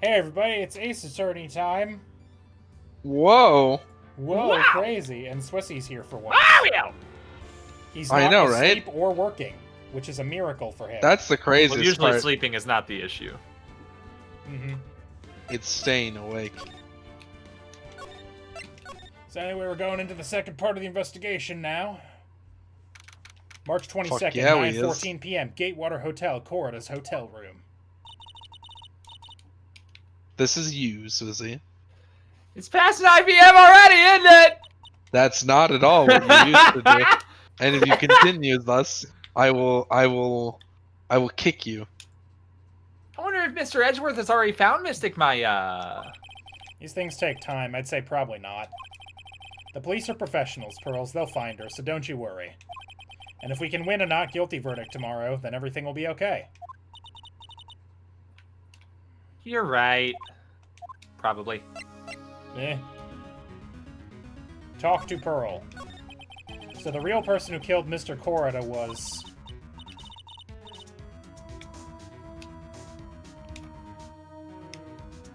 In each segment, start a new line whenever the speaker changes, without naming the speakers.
Hey everybody, it's Ace Attorney time.
Whoa.
Whoa,
Wow.
crazy. And Swissy's here for once.
Mario!
He's
I
not
know,
asleep
right?
or working, which is a miracle for him.
That's the craziest
Well, usually
part.
sleeping is not the issue.
Mm-hmm.
It's staying awake.
So anyway, we're going into the second part of the investigation now. March 22nd,
yeah, we
9:14 p.m. Gatewater Hotel, Corrida's hotel room.
This is you, Susie.
It's past 9 p.m. already, isn't it?
That's not at all what you used to do. And if you continue thus, I will kick you.
I wonder if Mr. Edgeworth has already found Mystic Maya.
These things take time. I'd say probably not. The police are professionals, Pearls. They'll find her, so don't you worry. And if we can win a not guilty verdict tomorrow, then everything will be okay.
You're right. Probably.
Eh. Talk to Pearl. So the real person who killed Mr. Corrida was...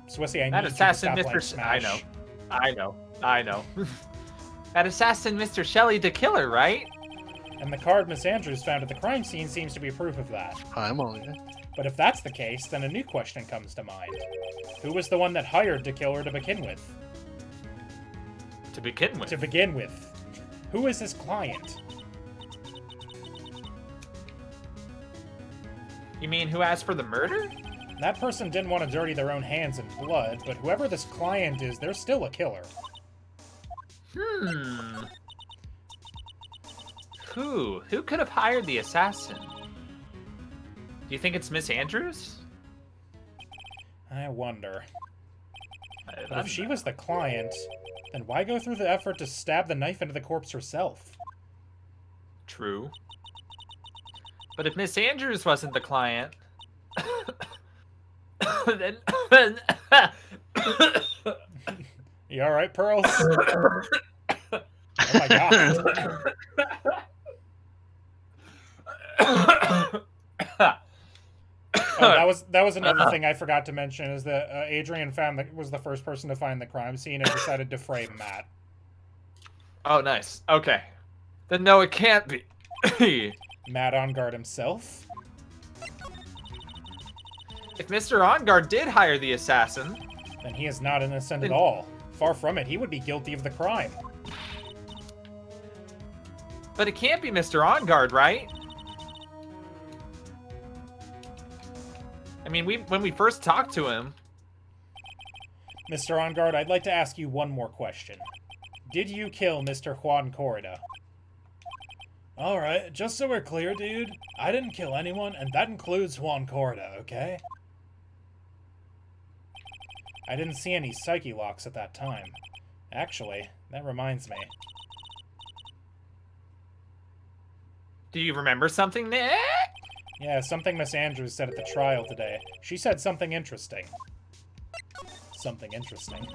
Swissy, I
That
need
assassin,
you to stop
Mr.
playing Smash.
I know. That assassin, Mr. Shelley the Killer, right?
And the card Miss Andrews found at the crime scene seems to be proof of that.
I'm on it.
But if that's the case, then a new question comes to mind. Who was the one that hired to kill her to begin with?
To begin with.
To begin with. Who is his client?
You mean who asked for the murder?
That person didn't want to dirty their own hands in blood, but whoever this client is, they're still a killer.
Who? Who could have hired the assassin? Do you think it's Miss Andrews?
I wonder.
I
But if
don't
she
know.
was the client, then why go through the effort to stab the knife into the corpse herself?
True. But if Miss Andrews wasn't the client, then
You alright, Pearls? Oh my god. Oh, that was another thing I forgot to mention, is that Adrian was the first person to find the crime scene and decided to frame Matt.
Oh, nice. Okay. Then no, it can't be.
Matt on guard himself?
If Mr. OnGuard did hire the assassin,
Then he is not innocent at all. Far from it, he would be guilty of the crime.
but it can't be Mr. OnGuard, right? I mean, when we first talked to him,
Mr. On Guard, I'd like to ask you one more question. Did you kill Mr. Juan Corrida? Alright, just so we're clear, dude, I didn't kill anyone, and that includes Juan Corrida, okay? I didn't see any psyche locks at that time. Actually, that reminds me.
do you remember something, Nick?
Yeah, something Miss Andrews said at the trial today. She said something interesting. Something interesting.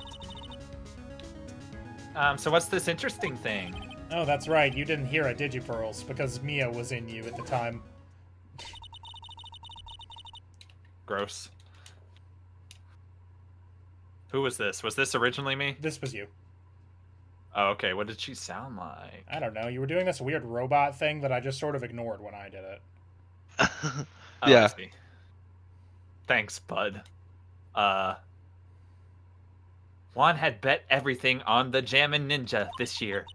So what's this interesting thing?
Oh, that's right, you didn't hear it, did you, Pearls? Because Mia was in you at the time.
Gross. Who was this? Was this originally me?
This was you.
Oh, okay. What did she sound like?
I don't know, you were doing this weird robot thing that I just sort of ignored when I did it.
Oh, I
Yeah.
see. Thanks, bud. Juan had bet everything on the Jammin' Ninja this year.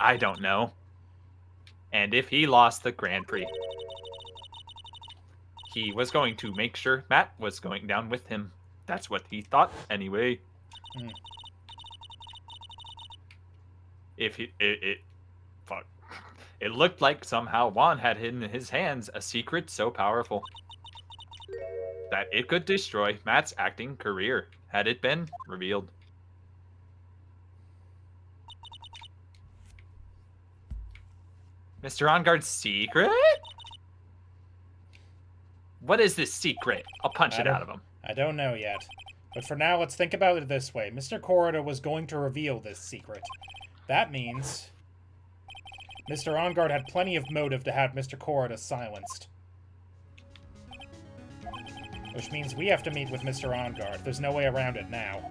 I don't know. And if he lost the Grand Prix, he was going to make sure Matt was going down with him. That's what he thought, anyway.
Hmm.
If fuck. It looked like somehow Juan had in his hands a secret so powerful that it could destroy Matt's acting career had it been revealed. Mr. OnGuard's secret? What is this secret? I'll punch it out of him.
I don't know yet. But for now, let's think about it this way. Mr. Corrida was going to reveal this secret. That means Mr. OnGuard had plenty of motive to have Mr. Corrida silenced. Which means we have to meet with Mr. OnGuard. There's no way around it now.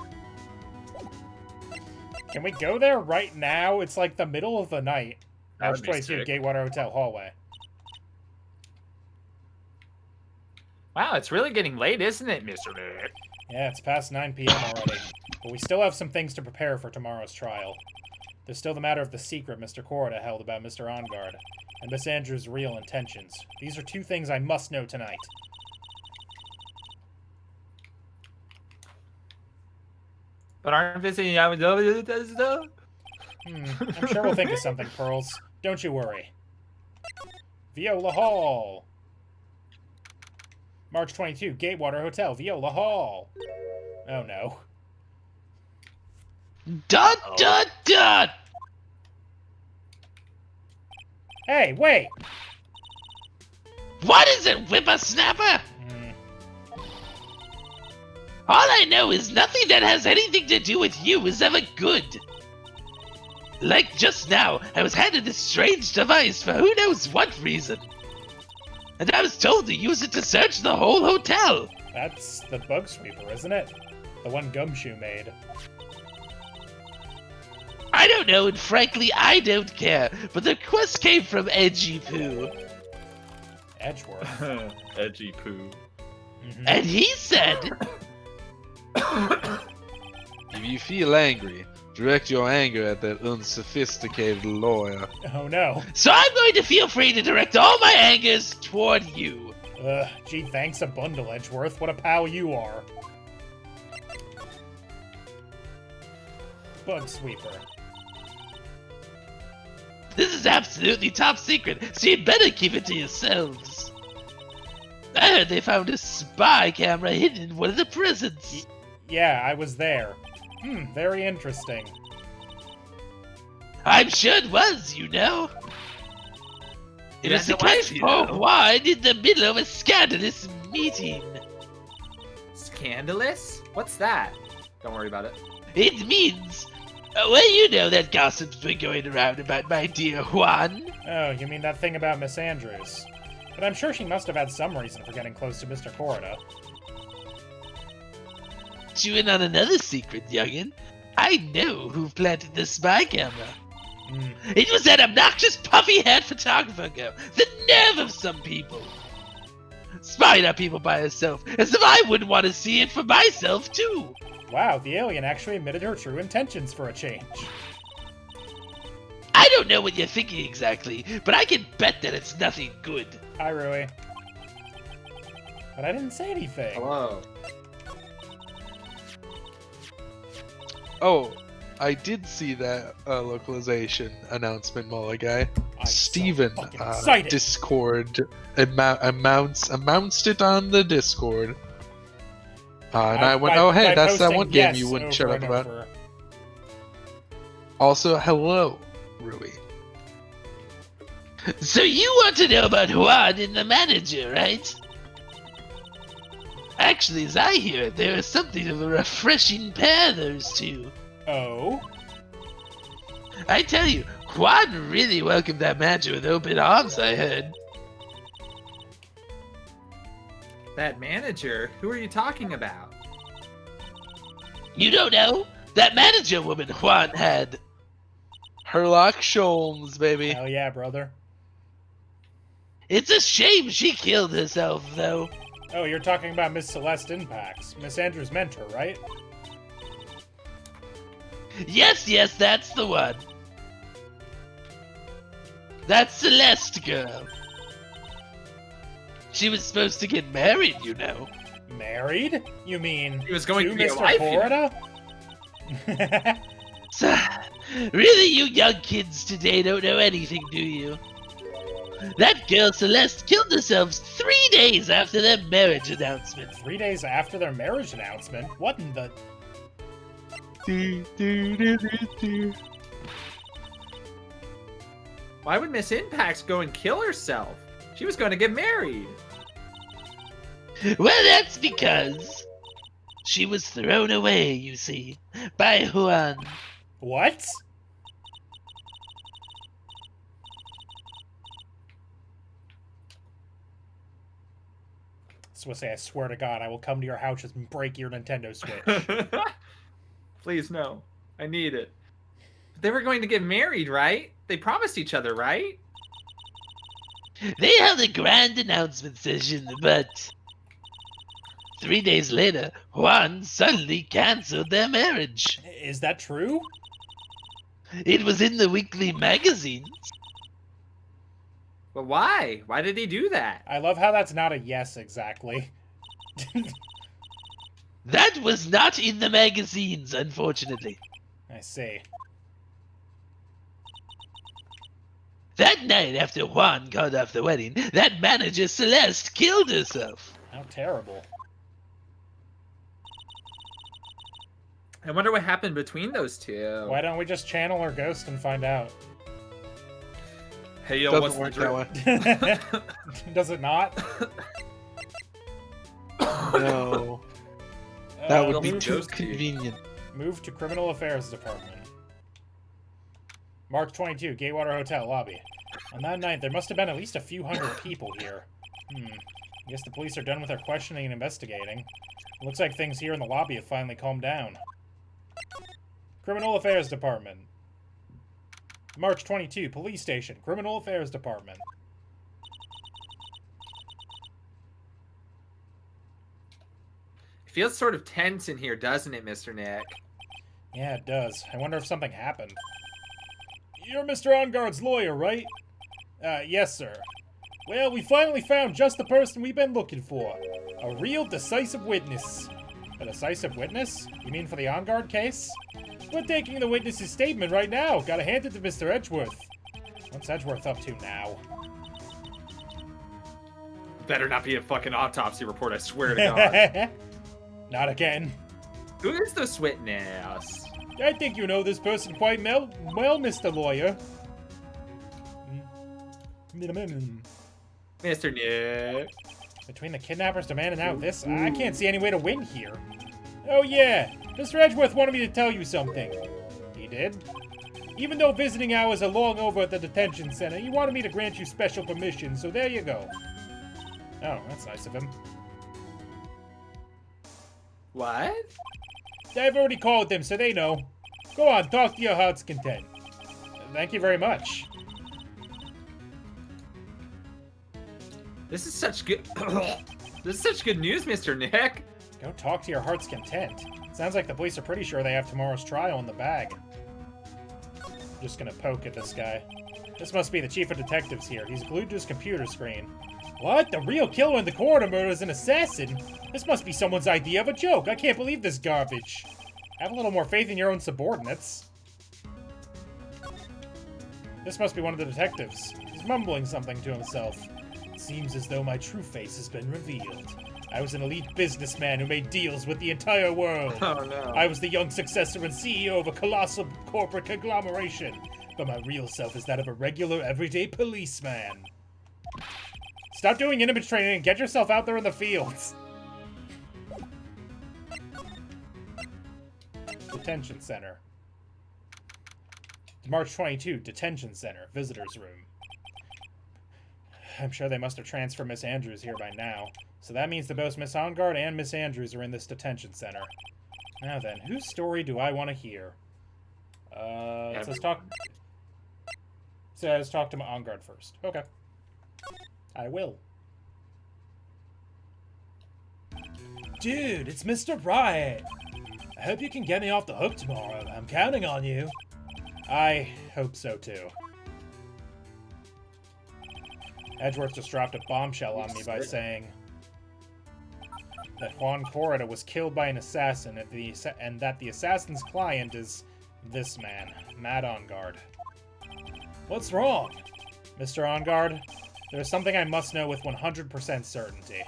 Can we go there right now? It's like the middle of the night.
That
March
would be
22,
sick.
Gatewater Hotel hallway.
Wow, it's really getting late, isn't it, Mr. Nerd?
Yeah, it's past 9 p.m. already. But we still have some things to prepare for tomorrow's trial. There's still the matter of the secret Mr. Corda held about Mr. OnGuard, and Miss Andrews' real intentions. These are two things I must know tonight.
But aren't visiting
I'm sure we'll think of something, Pearls. Don't you worry. Viola Hall. March 22, Gatewater Hotel, Viola Hall. Oh no.
Dun dun dun!
Hey, wait!
What is it, whippersnapper? All I know is nothing that has anything to do with you is ever good. Like just now, I was handed this strange device for who knows what reason. And I was told to use it to search the whole hotel.
That's the bug sweeper, isn't it? The one Gumshoe made.
I don't know, and frankly, I don't care. But the request came from Edgy Poo.
Edgeworth.
Edgy poo.
And he said... If you feel angry, direct your anger at that unsophisticated lawyer.
Oh no.
So I'm going to feel free to direct all my angers toward you.
Gee, thanks a bundle, Edgeworth. What a pal you are. Bug sweeper.
This is absolutely top secret, so you'd better keep it to yourselves. I heard they found a spy camera hidden in one of the prisons.
Yeah, I was there. Very interesting.
I'm sure it was, you know. It was the case for Juan in the middle of a scandalous meeting.
Scandalous? What's that? Don't worry about it.
It means... well, you know that gossip's been going around about my dear Juan.
Oh, you mean that thing about Miss Andrews? But I'm sure she must have had some reason for getting close to Mr. Corda.
You in on another secret, youngin'. I know who planted the spy camera. It was that obnoxious puffy-haired photographer girl. The nerve of some people. Spying on people by herself, as if I wouldn't want to see it for myself, too.
Wow, the alien actually admitted her true intentions for a change.
I don't know what you're thinking exactly, but I can bet that it's nothing good.
Hi, Rui. But I didn't say anything.
Hello.
Oh, I did see that localization announcement, Mullah guy.
I'm
Steven,
so fucking excited.
Discord announced it on the Discord. And I went, oh hey, that's that one game you wouldn't shut up about.
Over.
Also, hello, Rui. So you want to know about Juan and the manager, right? Actually, as I hear it, there is something of a refreshing pair, those two.
Oh?
I tell you, Juan really welcomed that manager with open arms, I heard.
That manager? Who are you talking about?
You don't know? That manager woman Juan had. Herlock Sholmes, baby.
Hell yeah, brother.
It's a shame she killed herself, though.
Oh, you're talking about Miss Celeste Impax, Miss Andrews' mentor, right?
Yes, that's the one. That Celeste girl. She was supposed to get married, you know.
Married? You mean
He was going to be a
Mr.
wife,
Corda?
So, really, you young kids today don't know anything, do you? That girl Celeste killed herself 3 days after their marriage announcement.
3 days after their marriage announcement? What in the...
Why would Miss Impax go and kill herself? She was going to get married.
Well, that's because she was thrown away, you see, by Juan.
What? So we'll say, I swear to God, I will come to your house and break your Nintendo Switch.
Please, no. I need it. They were going to get married, right? They promised each other, right?
They held a grand announcement session, but 3 days later, Juan suddenly canceled their marriage.
Is that true?
It was in the weekly magazines.
But why? Why did he do that?
I love how that's not a yes exactly.
That was not in the magazines, unfortunately.
I see.
That night after Juan called off the wedding, that manager Celeste killed herself.
How terrible.
I wonder what happened between those two.
Why don't we just channel our ghost and find out?
Hey, yo,
Doesn't
what's
work
the
that way.
Does it not?
No. That would be
move
too
those two.
convenient.
Move to Criminal Affairs Department. Mark 22, Gatewater Hotel lobby. On that night, there must have been at least a few hundred people here. I guess the police are done with their questioning and investigating. Looks like things here in the lobby have finally calmed down. Criminal Affairs Department. March 22, Police Station, Criminal Affairs Department.
It feels sort of tense in here, doesn't it, Mr. Nick?
Yeah, it does. I wonder if something happened. You're Mr. Onguard's lawyer, right? Yes, sir. Well, we finally found just the person we've been looking for. A real decisive witness. A decisive witness? You mean for the Onguard case? We're taking the witness's statement right now. Gotta hand it to Mr. Edgeworth. What's Edgeworth up to now?
Better not be a fucking autopsy report, I swear to God.
Not again.
Who is this witness?
I think you know this person quite well, Mr. Lawyer.
Mr. Nick.
Between the kidnappers demanding out this, I can't see any way to win here. Oh yeah, Mr. Edgeworth wanted me to tell you something. He did? Even though visiting hours are long over at the detention center, he wanted me to grant you special permission, so there you go. Oh, that's nice of him.
What?
I've already called them, so they know. Go on, talk to your heart's content. Thank you very much.
This is such good. This is such good news, Mr. Nick.
Go talk to your heart's content. Sounds like the police are pretty sure they have tomorrow's trial in the bag. Just gonna poke at this guy. This must be the chief of detectives here. He's glued to his computer screen. What? The real killer in the corridor murder is an assassin? This must be someone's idea of a joke. I can't believe this garbage. Have a little more faith in your own subordinates. This must be one of the detectives. He's mumbling something to himself. It seems as though my true face has been revealed. I was an elite businessman who made deals with the entire world.
Oh no.
I was the young successor and CEO of a colossal corporate conglomeration. But my real self is that of a regular, everyday policeman. Stop doing image training and get yourself out there in the fields. Detention Center. March 22, Detention Center, Visitor's Room. I'm sure they must have transferred Miss Andrews here by now. So that means that both Miss Onguard and Miss Andrews are in this detention center. Now then, whose story do I want to hear? It says talk to my Onguard first. Okay. I will. Dude, it's Mr. Wright. I hope you can get me off the hook tomorrow. I'm counting on you. I hope so too. Edgeworth just dropped a bombshell on me by saying that Juan Corrida was killed by an assassin and that the assassin's client is this man, Matt Onguard. What's wrong? Mr. Onguard, there's something I must know with 100% certainty.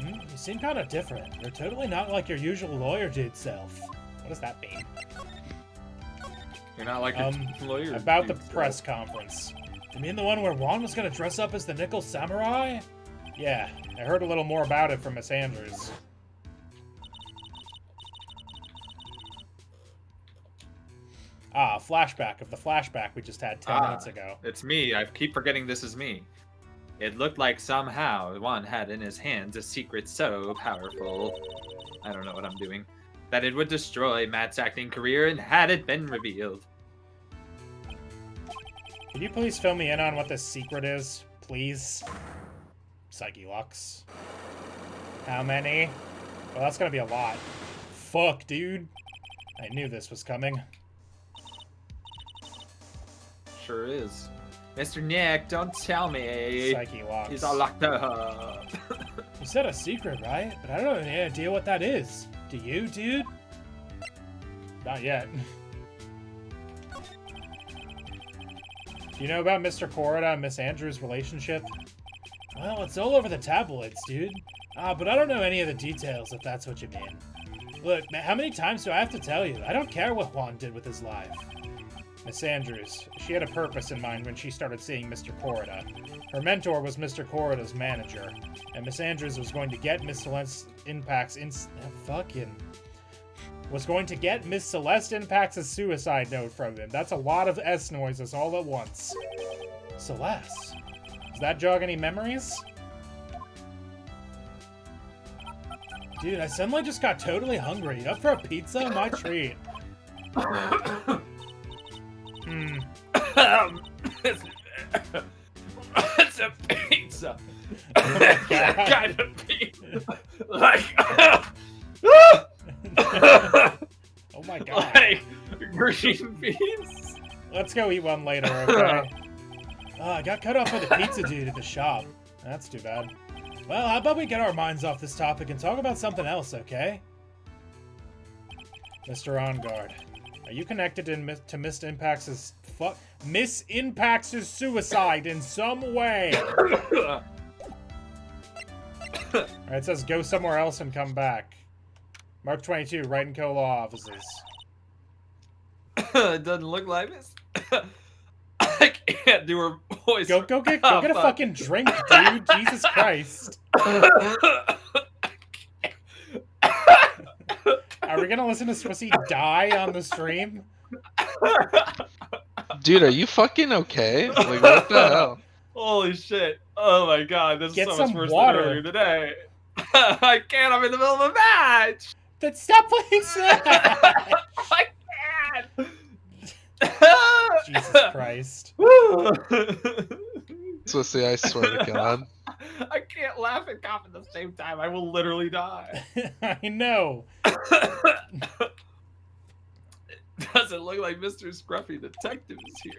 You seem kind of different. You're totally not like your usual lawyer dude self. What does that mean?
You're not like a lawyer.
About the press conference. You mean the one where Juan was gonna dress up as the Nickel Samurai? Yeah, I heard a little more about it from Miss Andrews. Flashback of the flashback we just had 10 minutes ago.
It's me. I keep forgetting this is me. It looked like somehow Juan had in his hands a secret so powerful. I don't know what I'm doing. That it would destroy Matt's acting career and had it been revealed.
Could you please fill me in on what this secret is? Please? Psyche Lux. How many? Well, that's gonna be a lot. Fuck, dude. I knew this was coming.
Sure is. Mr. Nick, don't tell me.
Psyche Lux.
He's all locked up.
You said a secret, right? But I don't have any idea what that is. Do you, dude? Not yet. Do you know about Mr. Corida and Miss Andrews' relationship? Well, it's all over the tabloids, dude. But I don't know any of the details, if that's what you mean. Look, how many times do I have to tell you? I don't care what Juan did with his life. Miss Andrews, she had a purpose in mind when she started seeing Mr. Corida. Her mentor was Mr. Corrida's manager, and Miss Andrews was going to get Miss Celeste Impact's was going to get Miss Celeste Impact's suicide note from him. That's a lot of S noises all at once. Celeste? Does that jog any memories? Dude, I suddenly just got totally hungry. Up for a pizza? My treat.
It's a pizza.
Oh my God.
Kind of pizza. Like,
Oh my God.
like green beans.
Let's go eat one later, okay? I got cut off by the pizza dude at the shop. That's too bad. Well, how about we get our minds off this topic and talk about something else, okay? Mr. OnGuard, are you connected to Miss Impact's Miss Impact's suicide in some way? Alright, it says go somewhere else and come back. Mark 22, Wright and Co. law offices.
It doesn't look like this. I can't do her voice.
Go get a fucking drink, dude. Jesus Christ. Are we gonna listen to Swissy die on the stream?
Dude, are you fucking okay? Like, what the hell?
Holy shit. Oh my God, this
Get
is so much
some
worse
water.
than earlier today. I can't, I'm in the middle of a match.
Then stop playing Smash!
I can't.
Jesus Christ.
Swissy, I swear to God.
I can't laugh and cough at the same time. I will literally die.
I know.
Doesn't look like Mr. Scruffy Detective is here.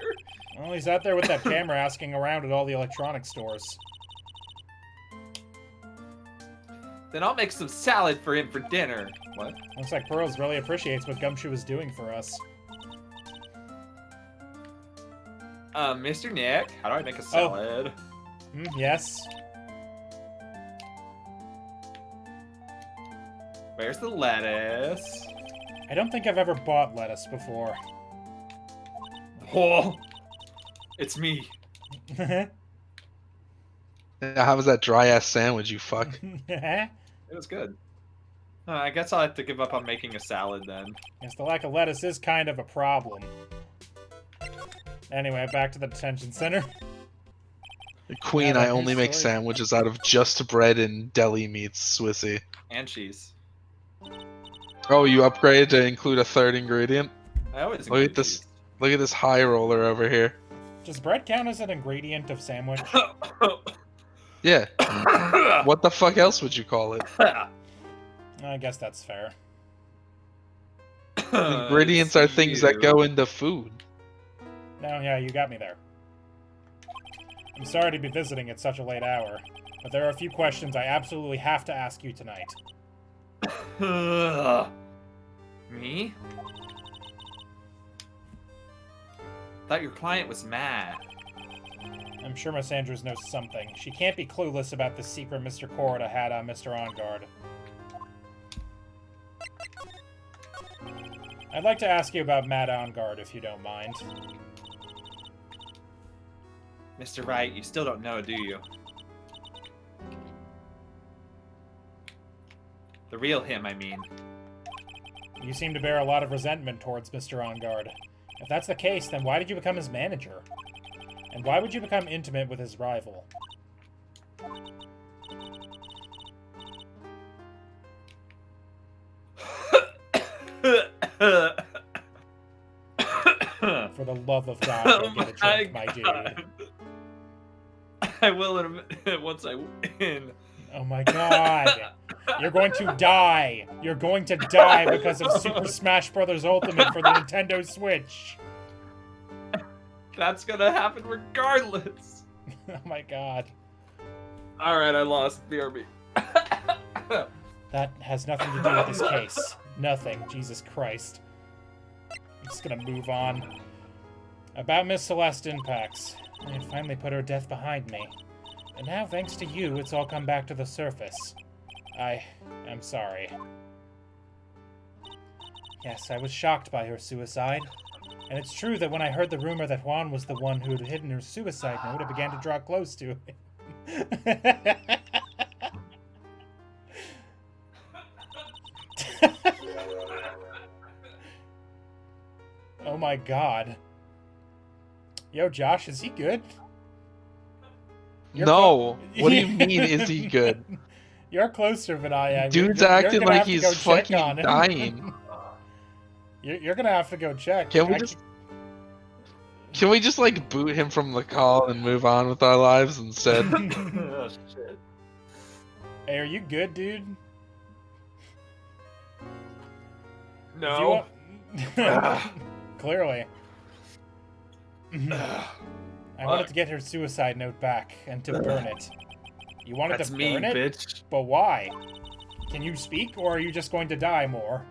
Well, he's out there with that camera asking around at all the electronic stores.
Then I'll make some salad for him for dinner. What?
Looks like Pearls really appreciates what Gumshoe is doing for us.
Mr. Nick, how do I make a salad?
Yes.
Where's the lettuce?
I don't think I've ever bought lettuce before.
Oh, it's me.
Yeah, how was that dry ass sandwich, you fuck?
It was good. I guess I'll have to give up on making a salad then.
Yes, the lack of lettuce is kind of a problem. Anyway, back to the detention center.
Queen,
Yeah,
I
that
only
is
make
silly.
sandwiches out of just bread and deli meats, Swissy.
And cheese.
Oh, you upgraded to include a third ingredient?
I always
Look at
include
this. Look at this high roller over here.
Does bread count as an ingredient of sandwich?
Yeah.
cheese.
What the fuck else would you call it?
I guess that's fair.
Ingredients are things that go into food.
No, yeah, you got me there. I'm sorry to be visiting at such a late hour, but there are a few questions I absolutely have to ask you tonight.
Me? Thought your client was mad.
I'm sure Miss Andrews knows something. She can't be clueless about the secret Mr. Corida had on Mr. OnGuard. I'd like to ask you about Matt OnGuard, if you don't mind.
Mr. Wright, you still don't know, do you? The real him, I mean.
You seem to bear a lot of resentment towards Mr. OnGuard. If that's the case, then why did you become his manager? And why would you become intimate with his rival? For the love of God, go get a drink, my dude.
I will admit once I win.
Oh my god. You're going to die. You're going to die because of Super Smash Bros. Ultimate for the Nintendo Switch.
That's gonna happen regardless.
Oh my god.
Alright, I lost. BRB.
That has nothing to do with this case. Nothing. Jesus Christ. I'm just gonna move on. About Miss Celeste Impacts. I had finally put her death behind me. And now, thanks to you, it's all come back to the surface. I'm sorry. Yes, I was shocked by her suicide. And it's true that when I heard the rumor that Juan was the one who had hidden her suicide note, I began to draw close to him. Oh my god. Yo, Josh, is he good?
No. What do you mean, is he good?
You're closer than I am.
Dude's
You're
acting
gonna
like
have to go
he's
check
fucking
on him.
dying.
You're gonna have to go check.
Can we just like boot him from the call and move on with our lives instead?
Oh, shit.
Hey, are you good, dude?
No.
Clearly. I wanted to get her suicide note back and to burn it. You wanted
That's
to
me,
burn it?
bitch.
But why? Can you speak, or are you just going to die more?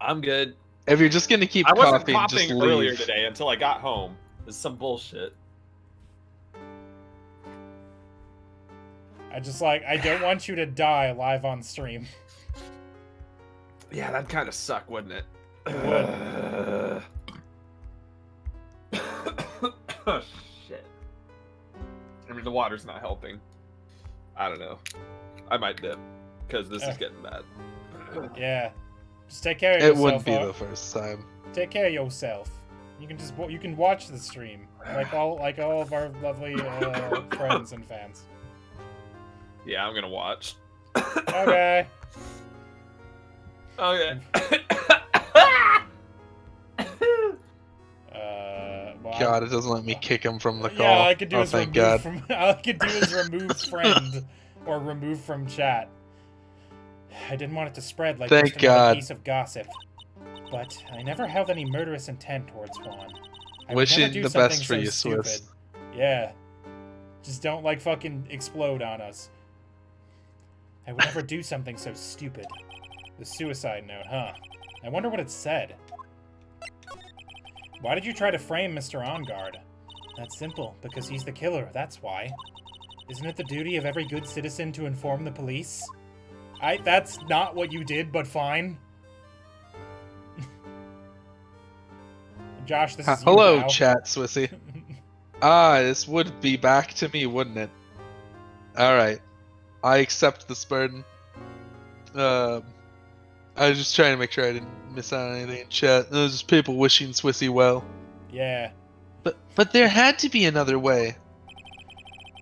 I'm good.
If you're just gonna keep
I wasn't
coughing, just
coughing earlier
leave.
today until I got home. This is some bullshit.
I don't want you to die live on stream.
Yeah, that'd kind of suck, wouldn't it?
It
Oh, shit. I mean, the water's not helping. I don't know. I might dip, because this is getting bad.
Yeah. Just take care of
It
yourself.
wouldn't be the first time.
Take care of yourself. You can watch the stream like all of our lovely friends and fans.
Yeah, I'm gonna watch.
Okay.
Okay.
Well,
God, it doesn't let me kick him from the call.
yeah, all I could do
Oh,
is
thank
remove
God.
from. All I could do is remove friend or remove from chat. I didn't want it to spread like
Thank
just another
God.
piece of gossip. But I never held any murderous intent towards Juan. I would
Wishing
never do
the
something
best for
so
you,
stupid.
Swiss.
Yeah. Just don't fucking explode on us. I would never do something so stupid. The suicide note, huh? I wonder what it said. Why did you try to frame Mr. OnGuard? That's simple, because he's the killer, that's why. Isn't it the duty of every good citizen to inform the police? That's not what you did, but fine. Josh, this is you
Hello,
now.
chat, Swissy. This would be back to me, wouldn't it? Alright. I accept this burden. I was just trying to make sure I didn't miss out on anything in chat. There's just people wishing Swissy well.
Yeah.
But there had to be another way.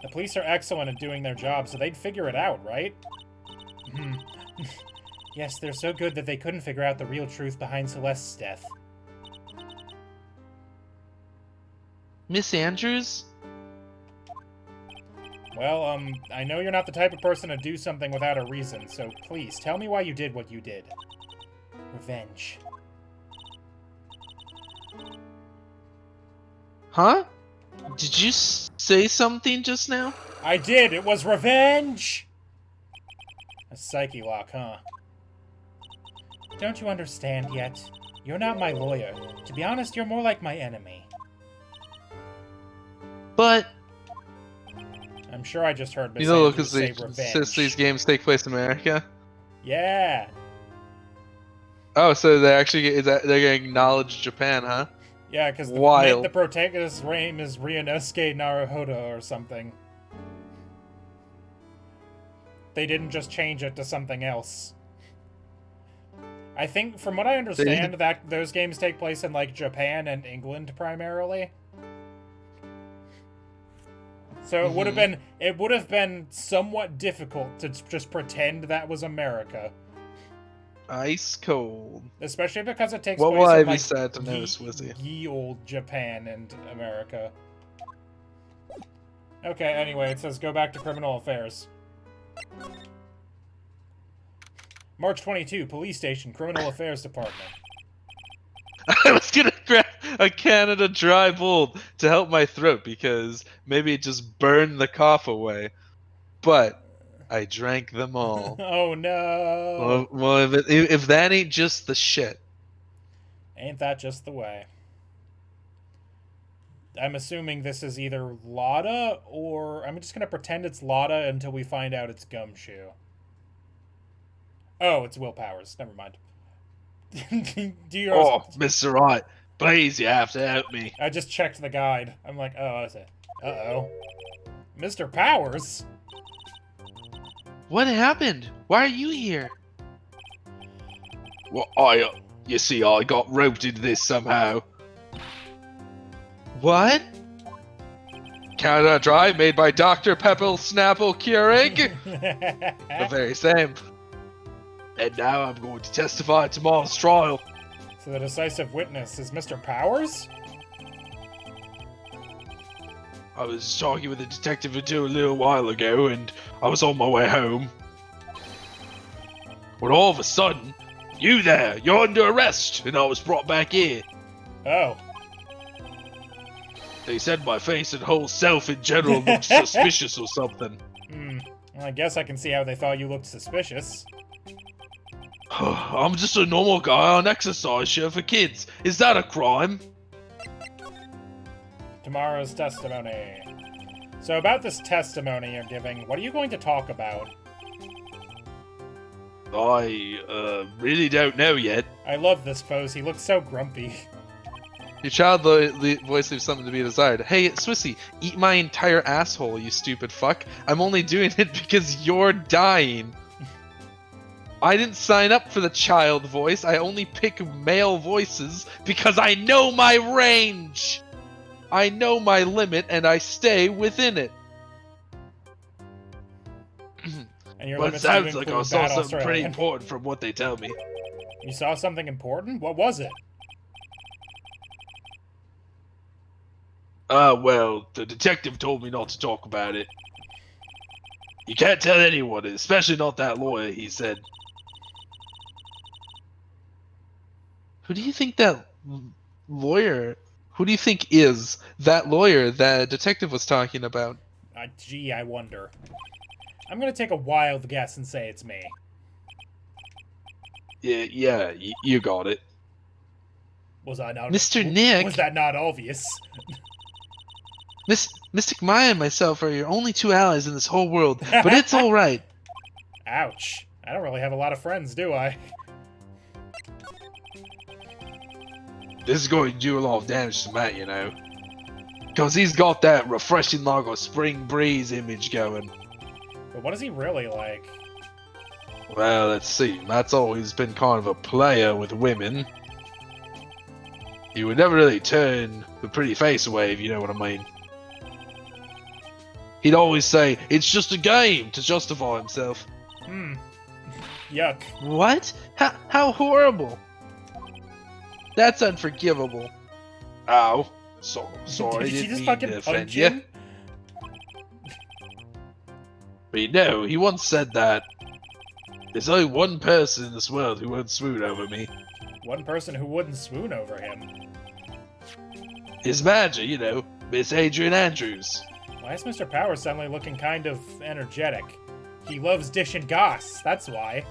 The police are excellent at doing their job, so they'd figure it out, right? Yes, they're so good that they couldn't figure out the real truth behind Celeste's death.
Miss Andrews?
Well, I know you're not the type of person to do something without a reason, so please, tell me why you did what you did. Revenge.
Huh? Did you say something just now?
I did! It was revenge! A psyche lock, huh? Don't you understand yet? You're not my lawyer. To be honest, you're more like my enemy.
But
I'm sure I just heard Miss
you know,
Andrews
because
say revenge.
since these games take place in America.
Yeah!
Oh, so they're actually they're gonna acknowledge Japan, huh?
Yeah, because
Wild.
the protagonist's name is Ryunosuke Naruhodo or something. They didn't just change it to something else. I think, from what I understand, that those games take place in, Japan and England, primarily. So it would have been somewhat difficult to just pretend that was America.
Ice cold.
Especially because it takes
What
place
will I
in,
be
like,
sad to know, Swizzy?
ye old Japan and America. Okay, anyway, it says go back to criminal affairs. March 22, police station, criminal affairs department.
I was gonna grab a Canada Dry Bold to help my throat because maybe it just burned the cough away. But I drank them all.
Oh no!
Well, if that ain't just the shit.
Ain't that just the way? I'm assuming this is either Lotta or... I'm just gonna pretend it's Lotta until we find out it's Gumshoe. Oh, it's Will Powers. Never mind. Do you...
Oh, Mr. Wright, please, you have to help me.
I just checked the guide. I'm like, oh, is it? Uh-oh. Mr. Powers?
What happened? Why are you here?
Well, you see, I got roped into this somehow.
What?
Canada Dry, made by Dr. Pepple Snapple Keurig.
The very same.
And now I'm going to testify at tomorrow's trial.
So the decisive witness is Mr. Powers?
I was talking with a detective a little while ago, and I was on my way home. When all of a sudden, you there, you're under arrest, and I was brought back here.
Oh.
They said my face and whole self in general looked suspicious or something.
Well, I guess I can see how they thought you looked suspicious.
I'm just a normal guy on exercise shirt for kids. Is that a crime?
Tomorrow's testimony. So about this testimony you're giving, what are you going to talk about?
I really don't know yet.
I love this pose. He looks so grumpy.
Your childlike voice leaves something to be desired. Hey, Swissy, eat my entire asshole, you stupid fuck. I'm only doing it because you're dying. I didn't sign up for the child voice. I only pick male voices because I know my range. I know my limit and I stay within it.
And your
But it
limits do
sounds like I
include
saw
bad
something pretty
Australian.
important from what they tell me.
You saw something important? What was it?
Well, the detective told me not to talk about it. You can't tell anyone, especially not that lawyer, he said.
Who do you think that lawyer... Who do you think is that lawyer that detective was talking about?
Gee, I wonder. I'm gonna take a wild guess and say it's me.
Yeah, you got it.
Was I not...
Mr. Nick?
Was that not obvious?
Mystic Maya and myself are your only two allies in this whole world, but it's alright.
Ouch. I don't really have a lot of friends, do I?
This is going to do a lot of damage to Matt, you know. Because he's got that refreshing like a spring breeze image going.
But what is he really like?
Well, let's see. Matt's always been kind of a player with women. He would never really turn the pretty face away, if you know what I mean. He'd always say, "It's just a game," to justify himself.
Yuck.
What? How horrible. That's unforgivable.
Ow. Sorry,
Did you
didn't
just
mean
fucking
to offend
punch
you.
him?
But you know, he once said that there's only one person in this world who won't swoon over me.
One person who wouldn't swoon over him.
His manager, you know, Miss Adrian Andrews.
Why is Mr. Powers suddenly looking kind of energetic? He loves dishing goss, that's why.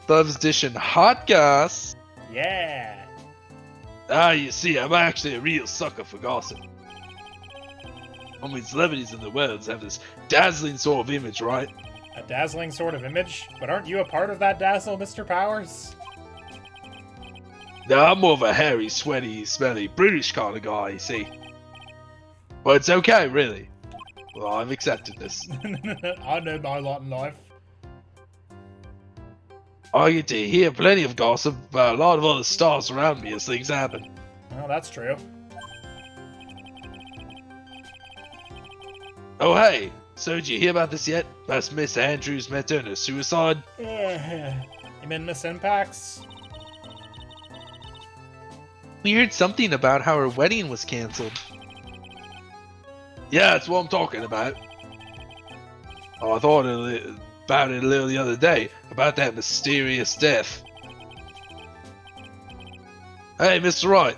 Loves dishing hot goss.
Yeah.
Ah, you see, I'm actually a real sucker for gossip. I mean, celebrities in the world have this dazzling sort of image, right?
A dazzling sort of image? But aren't you a part of that dazzle, Mr. Powers?
No, I'm more of a hairy, sweaty, smelly, brutish kind of guy, you see. But it's okay, really. Well, I've accepted this.
I know my lot in life.
I get to hear plenty of gossip about a lot of other stars around me as things happen.
Well, that's true.
Oh hey, so did you hear about this yet? About Miss Andrews met her in a suicide?
You mean Miss Impacts?
We heard something about how her wedding was canceled.
Yeah, that's what I'm talking about. Oh, I thought about it a little the other day, about that mysterious death. Hey, Mr. Wright,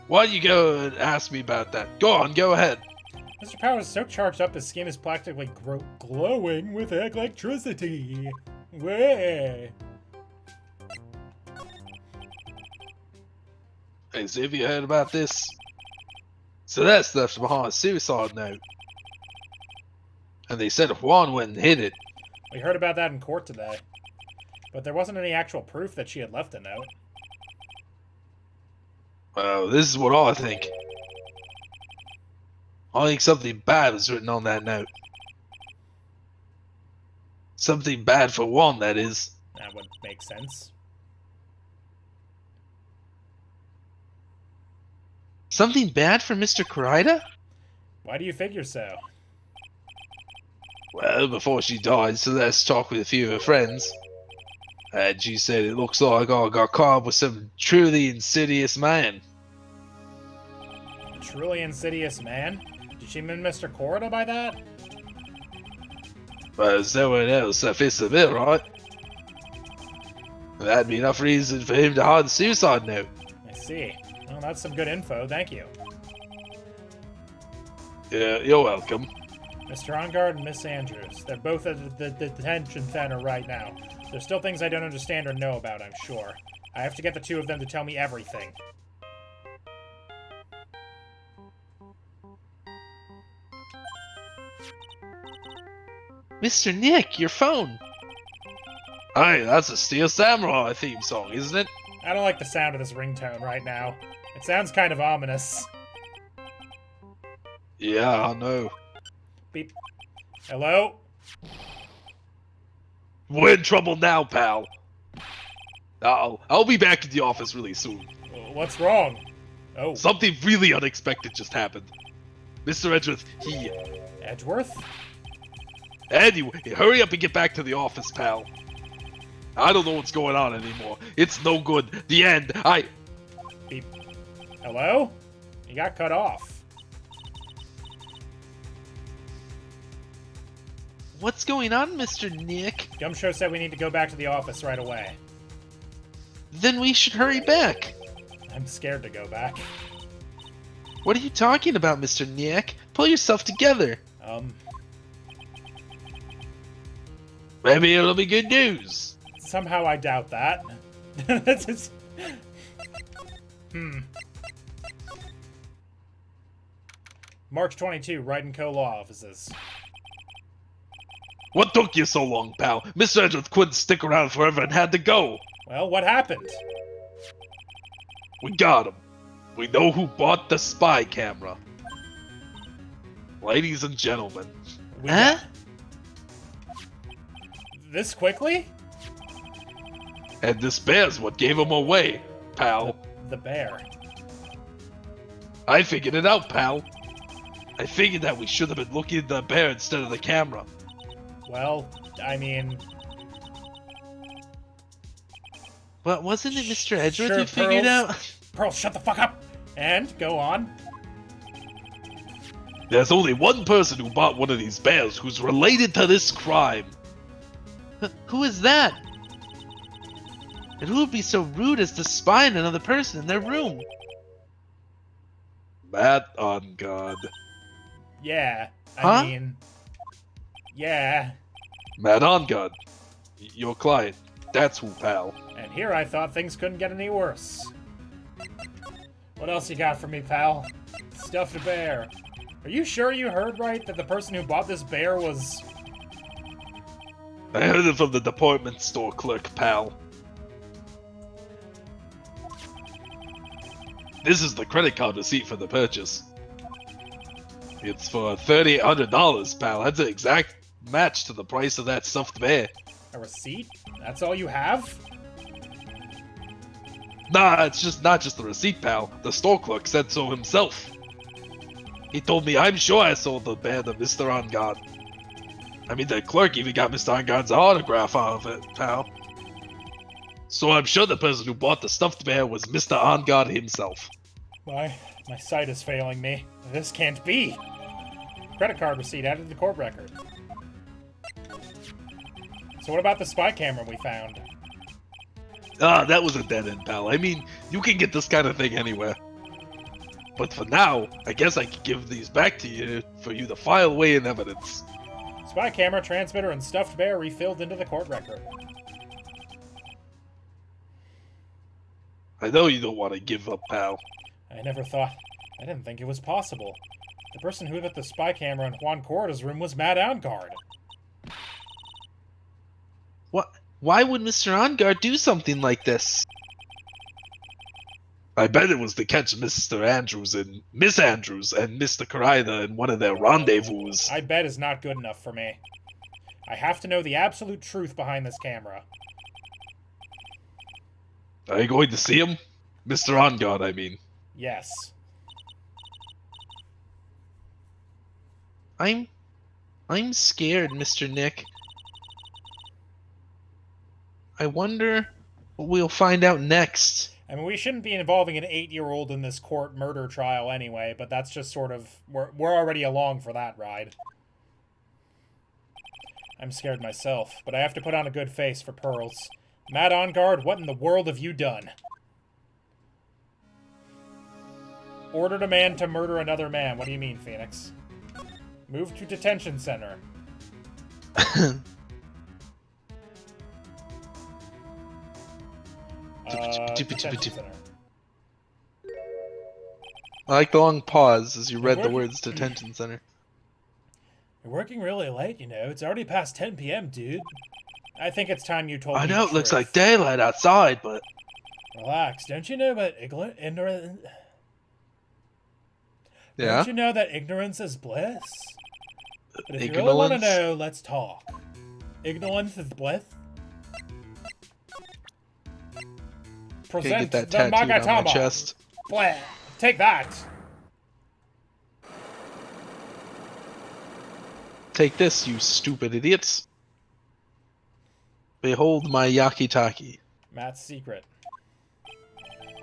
why don't you go and ask me about that? Go on, go ahead.
Mr. Power is so charged up his skin is practically glowing with electricity. Way.
Hey, so have you heard about this? So that stuff's behind a suicide note. And they said Juan went and hid it.
We heard about that in court today. But there wasn't any actual proof that she had left a note.
Well, this is what I think. I think something bad was written on that note. Something bad for Juan, that is.
That would make sense.
Something bad for Mr. Kurita?
Why do you figure so?
Well, before she died, Celeste talked with a few of her friends. And she said it looks like I got caught up with some truly insidious man.
A truly insidious man? Did she mean Mr. Corda by that?
But there's no one else that fits the bill, right? That'd be enough reason for him to hide the suicide note.
I see. Well, that's some good info, thank you.
Yeah, you're welcome.
Mr. Ongard and Miss Andrews. They're both at the detention center right now. There's still things I don't understand or know about, I'm sure. I have to get the two of them to tell me everything.
Mr. Nick, your phone.
Hey, that's a Steel Samurai theme song, isn't it?
I don't like the sound of this ringtone right now. It sounds kind of ominous.
Yeah, I know.
Beep. Hello?
We're in trouble now, pal. I'll be back in the office really soon.
What's wrong? Oh,
Something really unexpected just happened. Mr. Edgeworth, he...
Edgeworth?
Anyway, hurry up and get back to the office, pal. I don't know what's going on anymore. It's no good. The end.
Beep. Hello? You got cut off.
What's going on, Mr. Nick?
Gumshoe said we need to go back to the office right away.
Then we should hurry back.
I'm scared to go back.
What are you talking about, Mr. Nick? Pull yourself together.
Maybe it'll be good news.
Somehow I doubt that. That's just... March 22, Wright & Co. Law Offices.
What took you so long, pal? Mr. Edgeworth couldn't stick around forever and had to go.
Well, what happened?
We got him. We know who bought the spy camera. Ladies and gentlemen.
Huh?
This quickly?
And this bear's what gave him away, pal.
The bear.
I figured it out, pal. I figured that we should have been looking at the bear instead of the camera.
Well, I mean...
But wasn't it Mr. Edgeworth
Sure,
who figured
Pearls.
out?
Pearl, shut the fuck up! And, go on.
There's only one person who bought one of these bears who's related to this crime.
Who is that? And who would be so rude as to spy on another person in their room?
Matt on God.
Yeah,
Huh?
I mean... Yeah.
Matt on God. Your client. That's who, pal.
And here I thought things couldn't get any worse. What else you got for me, pal? Stuffed bear. Are you sure you heard right that the person who bought this bear was...
I heard it from the department store clerk, pal. This is the credit card receipt for the purchase. It's for $3,800, pal. That's an exact match to the price of that stuffed bear.
A receipt? That's all you have?
Nah, it's just not just the receipt, pal. The store clerk said so himself. He told me, I'm sure I sold the bear to Mr. On Guard. I mean, the clerk even got Mr. On Guard's autograph out of it, pal. So I'm sure the person who bought the stuffed bear was Mr. On Guard himself.
My sight is failing me. This can't be. Credit card receipt added to the court record. So what about the spy camera we found?
Ah, that was a dead end, pal. I mean, you can get this kind of thing anywhere. But for now, I guess I could give these back to you for you to file away in evidence.
Spy camera, transmitter, and stuffed bear refilled into the court record.
I know you don't want to give up, pal.
I didn't think it was possible. The person who put the spy camera in Juan Corda's room was Mad On Guard.
What? Why would Mr. On Guard do something like this? I bet it was to catch Mr. Andrews and Miss Andrews and Mr. Karaida in one of their rendezvous.
I bet is not good enough for me. I have to know the absolute truth behind this camera.
Are you going to see him? Mr. On Guard, I mean.
Yes.
I'm scared, Mr. Nick. I wonder what we'll find out next.
I mean, we shouldn't be involving an 8-year-old in this court murder trial anyway, but that's just sort of... We're already along for that ride. I'm scared myself, but I have to put on a good face for Pearls. Mad On Guard, what in the world have you done? Ordered a man to murder another man. What do you mean, Phoenix? Move to detention center. Detention center.
I like the long pause as you read the words detention center.
You're working really late, you know. It's already past 10 p.m., dude. I think it's time you told me
I know
the
it looks
truth.
like daylight outside, but...
Relax. Don't you know about ignorance?
Yeah?
Don't you know that ignorance is bliss? But if you really want to know, let's talk. Ignorance is bliss?
Can't
Present
get that
the
tattooed on my
MAGiCA.
chest.
Blah. Take that.
Take this, you stupid idiots. Behold my yakitaki.
Matt's secret.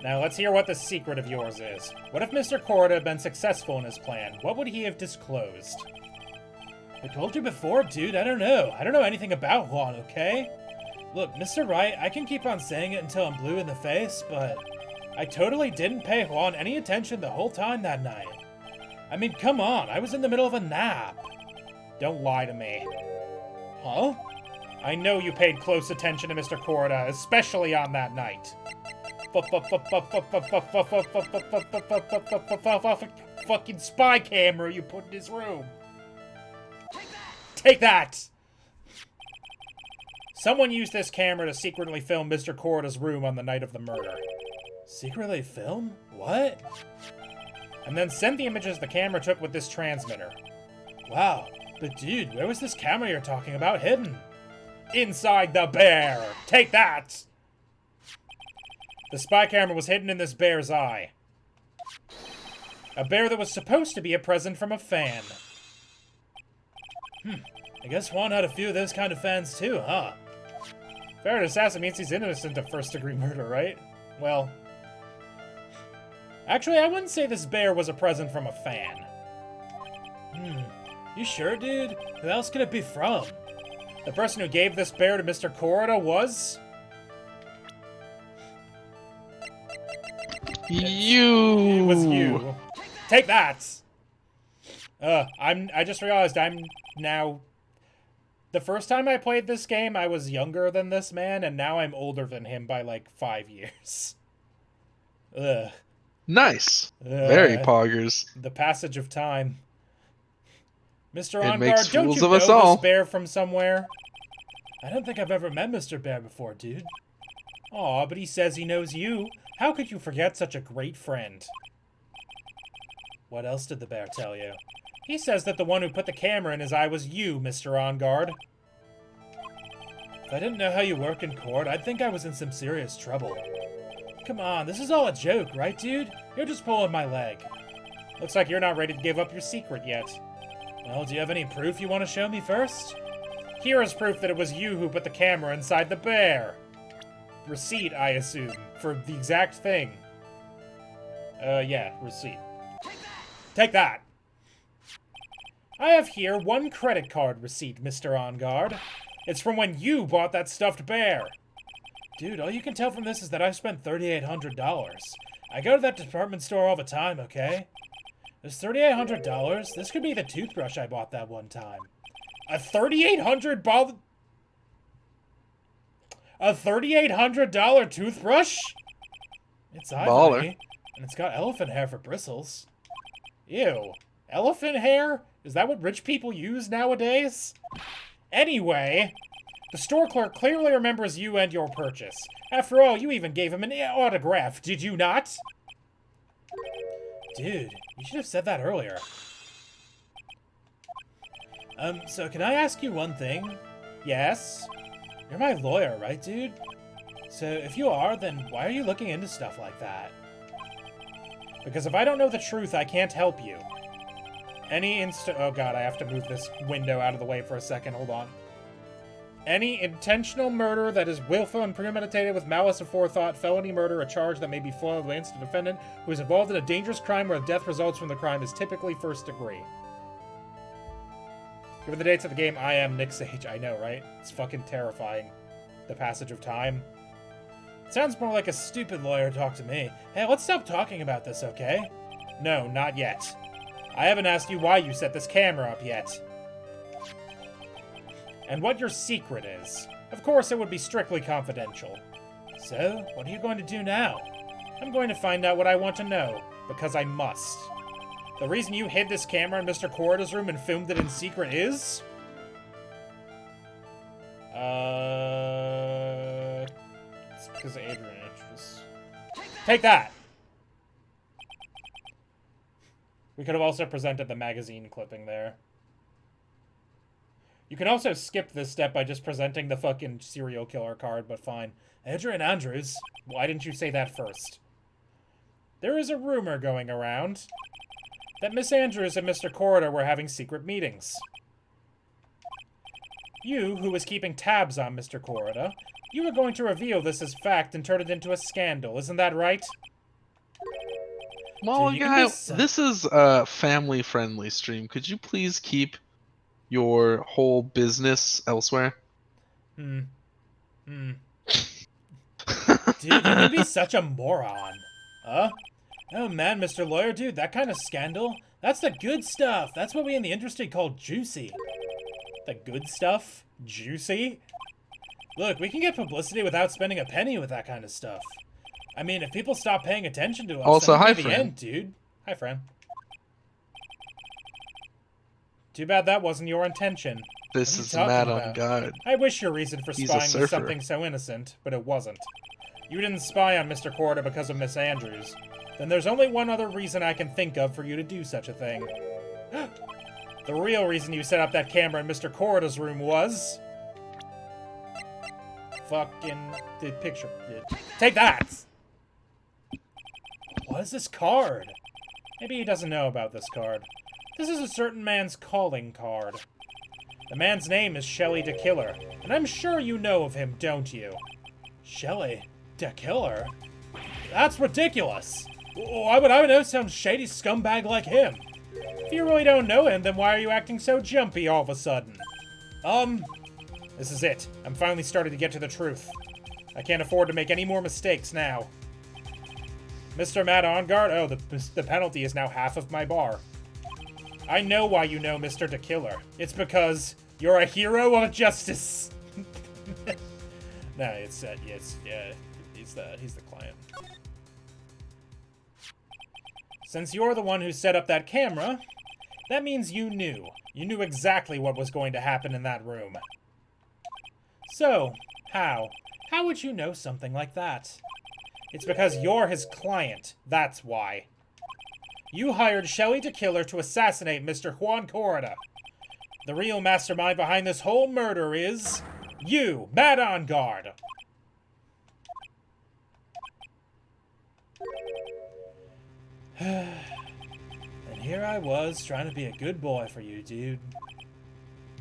Now let's hear what the secret of yours is. What if Mr. Corda had been successful in his plan? What would he have disclosed? I told you before, dude. I don't know. I don't know anything about Juan, okay? Look, Mr. Wright, I can keep on saying it until I'm blue in the face, but I totally didn't pay Juan any attention the whole time that night. I mean, come on. I was in the middle of a nap. Don't lie to me. Huh? I know you paid close attention to Mr. Corda, especially on that night. Fucking spy camera you put in his room. Take that! Someone used this camera to secretly film Mr. Corda's room on the night of the murder. Secretly film? What? And then sent the images the camera took with this transmitter. Wow, but dude, where was this camera you're talking about hidden? Inside the bear! Take that! The spy camera was hidden in this bear's eye. A bear that was supposed to be a present from a fan. I guess Juan had a few of those kind of fans too, huh? Fair assassin means he's innocent of first-degree murder, right? Well... Actually, I wouldn't say this bear was a present from a fan. You sure, dude? Who else could it be from? The person who gave this bear to Mr. Corda was...
You!
It was you. Take that! I just realized I'm now... The first time I played this game, I was younger than this man, and now I'm older than him by, like, 5 years. Ugh.
Nice. Very poggers.
The passage of time. Mr.
It
On
makes
Guard, don't
fools
you
of
know
us all.
this bear from somewhere? I don't think I've ever met Mr. Bear before, dude. Aw, but he says he knows you. How could you forget such a great friend? What else did the bear tell you? He says that the one who put the camera in his eye was you, Mr. On Guard. If I didn't know how you work in court, I'd think I was in some serious trouble. Come on, this is all a joke, right, dude? You're just pulling my leg. Looks like you're not ready to give up your secret yet. Well, do you have any proof you want to show me first? Here is proof that it was you who put the camera inside the bear. Receipt, I assume, for the exact thing. Yeah, receipt. Take that! I have here one credit card receipt, Mr. On Guard. It's from when you bought that stuffed bear. Dude, all you can tell from this is that I've spent $3,800. I go to that department store all the time, okay? There's $3,800. This could be the toothbrush I bought that one time. A $3,800 toothbrush? It's ivory,
Baller.
and it's got elephant hair for bristles. Ew. Elephant hair? Is that what rich people use nowadays? Anyway, the store clerk clearly remembers you and your purchase. After all, you even gave him an autograph, did you not? Dude, you should have said that earlier. So can I ask you one thing? Yes? You're my lawyer, right, dude? So if you are, then why are you looking into stuff like that? Because if I don't know the truth, I can't help you. Oh god, I have to move this window out of the way for a second, hold on. Any intentional murder that is willful and premeditated with malice aforethought, felony murder, a charge that may be foiled against a defendant who is involved in a dangerous crime where death results from the crime is typically first degree. Given the dates of the game, I am Nick Sage. I know, right? It's fucking terrifying. The passage of time. It sounds more like a stupid lawyer talk to me. Hey, let's stop talking about this, okay? No, not yet. I haven't asked you why you set this camera up yet. And what your secret is. Of course, it would be strictly confidential. So, what are you going to do now? I'm going to find out what I want to know, because I must. The reason you hid this camera in Mr. Corrida's room and filmed it in secret is... It's because of Adrian Interest. Take that! We could have also presented the magazine clipping there. You can also skip this step by just presenting the fucking serial killer card, but fine. Adrian Andrews, why didn't you say that first? There is a rumor going around that Miss Andrews and Mr. Corrida were having secret meetings. You, who was keeping tabs on Mr. Corrida, you were going to reveal this as fact and turn it into a scandal, isn't that right?
Well,
Dude,
guy, this is a family-friendly stream. Could you please keep your whole business elsewhere?
Dude, you could be such a moron. Huh? Oh man, Mr. Lawyer, dude, that kind of scandal? That's the good stuff. That's what we in the industry call juicy. The good stuff? Juicy? Look, we can get publicity without spending a penny with that kind of stuff. I mean, if people stop paying attention to us,
also,
then
hi,
it'll be the
friend.
end, dude. Hi, friend. Too bad that wasn't your intention.
This
What are you
is
talking
Matt
about?
on guard.
I wish your reason for
He's a
spying was
surfer.
something so innocent, but it wasn't. You didn't spy on Mr. Corrida because of Miss Andrews. Then there's only one other reason I can think of for you to do such a thing. The real reason you set up that camera in Mr. Corrida's room was... fucking... the picture... Take that! What is this card? Maybe he doesn't know about this card. This is a certain man's calling card. The man's name is Shelly the Killer, and I'm sure you know of him, don't you? Shelly the Killer? That's ridiculous! Why would I know some shady scumbag like him? If you really don't know him, then why are you acting so jumpy all of a sudden? This is it. I'm finally starting to get to the truth. I can't afford to make any more mistakes now. Mr. Matt On Guard? Oh, the penalty is now half of my bar. I know why you know Mr. the Killer. It's because you're a hero of justice. No, he's the client. Since you're the one who set up that camera, that means you knew. You knew exactly what was going to happen in that room. So, how? How would you know something like that? It's because you're his client. That's why. You hired Shelly the Killer to assassinate Mr. Juan Corrida. The real mastermind behind this whole murder is... you, Matt On Guard. And here I was trying to be a good boy for you, dude.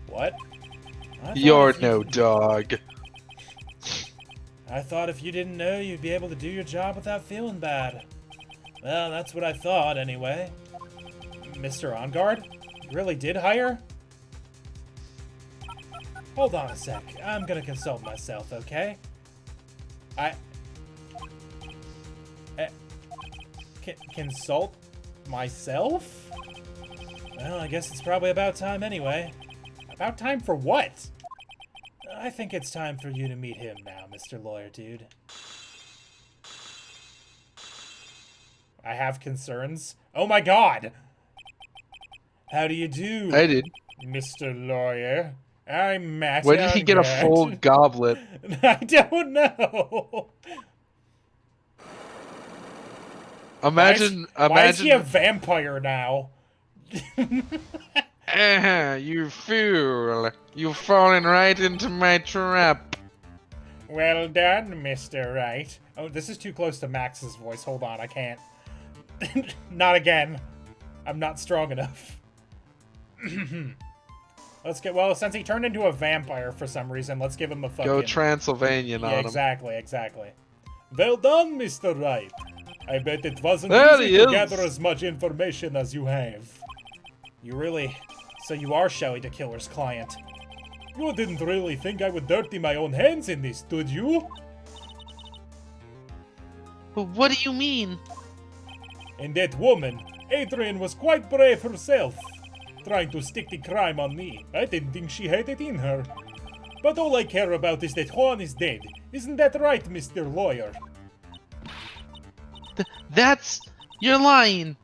What?
You're no dog.
I thought if you didn't know, you'd be able to do your job without feeling bad. Well, that's what I thought, anyway. Mr. OnGuard? You really did hire? Hold on a sec. I'm gonna consult myself, okay? Consult myself? Well, I guess it's probably about time anyway. About time for what? I think it's time for you to meet him now, Mr. Lawyer Dude. I have concerns. Oh my god! How do you do?
I did.
Mr. Lawyer. I'm Matt.
Where did he get a full goblet?
I don't know.
Imagine,
why is he a vampire now?
You fool! You've fallen right into my trap.
Well done, Mr. Wright. Oh, this is too close to Max's voice. Hold on, I can't. Not again. I'm not strong enough. Let's get, well, since he turned into a vampire for some reason, let's give him a fucking...
Go Transylvanian on him.
Exactly. Well done, Mr. Wright. I bet it wasn't
There
easy
he
to
is.
gather as much information as you have. You really... So you are Shelly the Killer's client. You didn't really think I would dirty my own hands in this, did you?
But what do you mean?
And that woman, Adrian, was quite brave herself, trying to stick the crime on me. I didn't think she had it in her. But all I care about is that Juan is dead. Isn't that right, Mr. Lawyer?
That's... You're lying.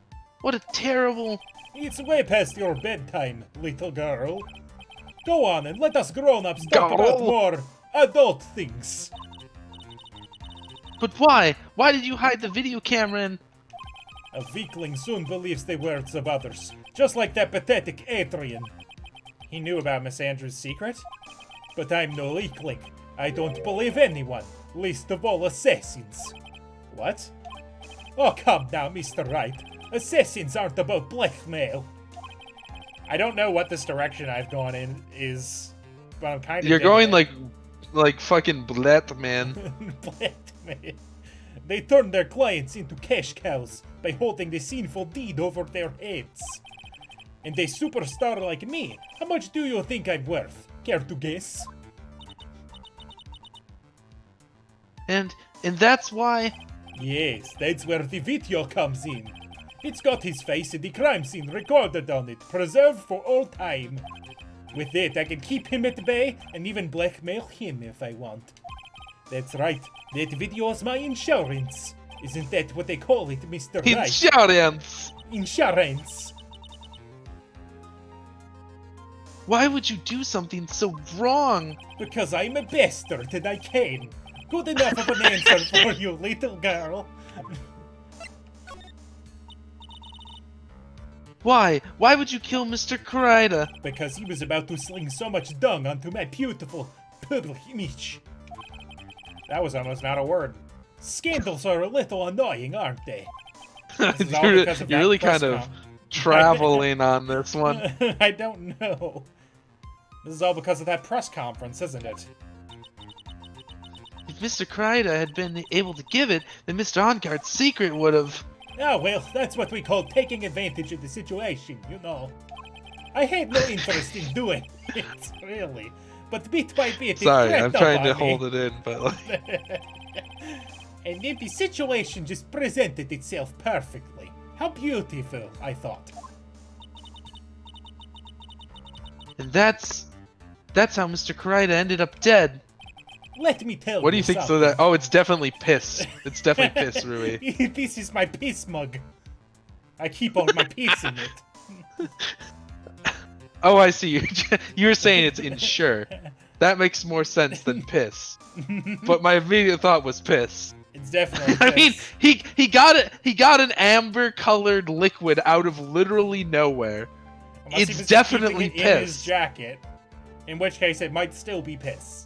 What a terrible...
It's way past your bedtime, little girl. Go on and let us grown-ups talk about more adult things.
But why? Why did you hide the video camera and...
A weakling soon believes the words of others, just like that pathetic Adrian. He knew about Miss Andrews' secret? But I'm no weakling. I don't believe anyone, least of all assassins. What? Oh, come now, Mr. Wright. Assassins aren't about blackmail. I don't know what this direction I've gone in is, but I'm kind of...
You're going like fucking Blatman.
Blackmail. They turn their clients into cash cows by holding the sinful deed over their heads. And a superstar like me, how much do you think I'm worth? Care to guess?
And that's why...
Yes, that's where the video comes in. It's got his face and the crime scene recorded on it, preserved for all time. With that, I can keep him at bay and even blackmail him if I want. That's right, that video's my insurance. Isn't that what they call it, Mr. Wright?
Insurance!
Insurance!
Why would you do something so wrong?
Because I'm a bastard and I can. Good enough of an answer for you, little girl.
Why? Why would you kill Mr. Karida?
Because he was about to sling so much dung onto my beautiful public image. That was almost not a word. Scandals are a little annoying, aren't they? This is all
You're
because of
you're
that
really
press
kind of
con.
traveling on this one.
I don't know. This is all because of that press conference, isn't it?
If Mr. Karida had been able to give it, then Mr. OnGuard's secret would have...
Oh, well, that's what we call taking advantage of the situation, you know. I had no interest in doing it, really. But bit by bit,
Sorry,
it
I'm
crept up
trying to
on me.
hold it in, but like...
And then the situation just presented itself perfectly. How beautiful, I thought.
And that's how Mr. Karida ended up dead.
Let me tell you
What do you think so that... Oh, it's definitely piss. It's definitely piss, Rui.
This is my piss mug. I keep all my piss in it.
Oh, I see. You're saying it's insure. That makes more sense than piss. But my immediate thought was piss.
It's definitely
I mean,
piss.
he got it. He got an amber-colored liquid out of literally nowhere.
Unless he
It's
was just
definitely
keeping it in his
piss.
jacket. In which case, it might still be piss.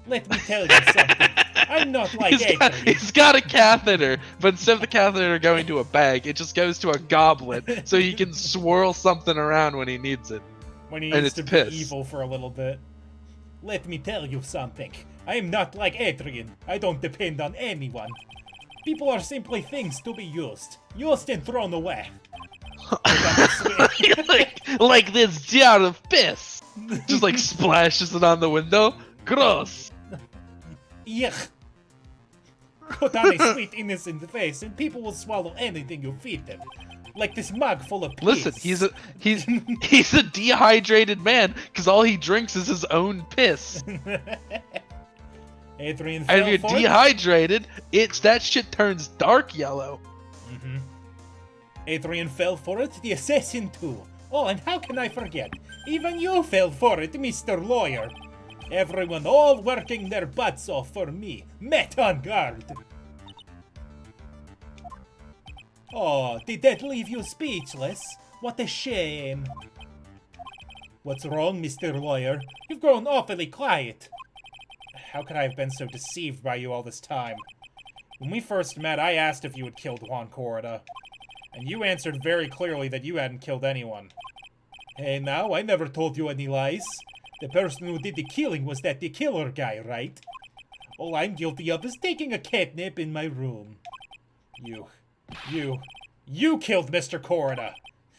Let me tell you something. I'm not like Adrian.
It's got a catheter, but instead of the catheter going to a bag, it just goes to a goblet, so he can swirl something around when he needs it.
When he
and
needs
it's
to
piss.
be evil for a little bit. Let me tell you something. I am not like Adrian. I don't depend on anyone. People are simply things to be used. Used and thrown away.
like this jar of piss. Just like splashes it on the window. Gross.
Yuck. Put on a sweet innocent face and people will swallow anything you feed them. Like this mug full of piss.
Listen, he's a dehydrated man because all he drinks is his own piss.
Adrian
And
fell
if you're
for it?
dehydrated, that shit turns dark yellow.
Adrian fell for it, the assassin too. Oh, and how can I forget? Even you fell for it, Mr. Lawyer. Everyone all working their butts off for me. Met on guard. Oh, did that leave you speechless? What a shame. What's wrong, Mr. Lawyer? You've grown awfully quiet. How could I have been so deceived by you all this time? When we first met, I asked if you had killed Juan Corrida. And you answered very clearly that you hadn't killed anyone. Hey now, I never told you any lies. The person who did the killing was the killer guy, right? All I'm guilty of is taking a catnap in my room. You killed Mr. Corrida.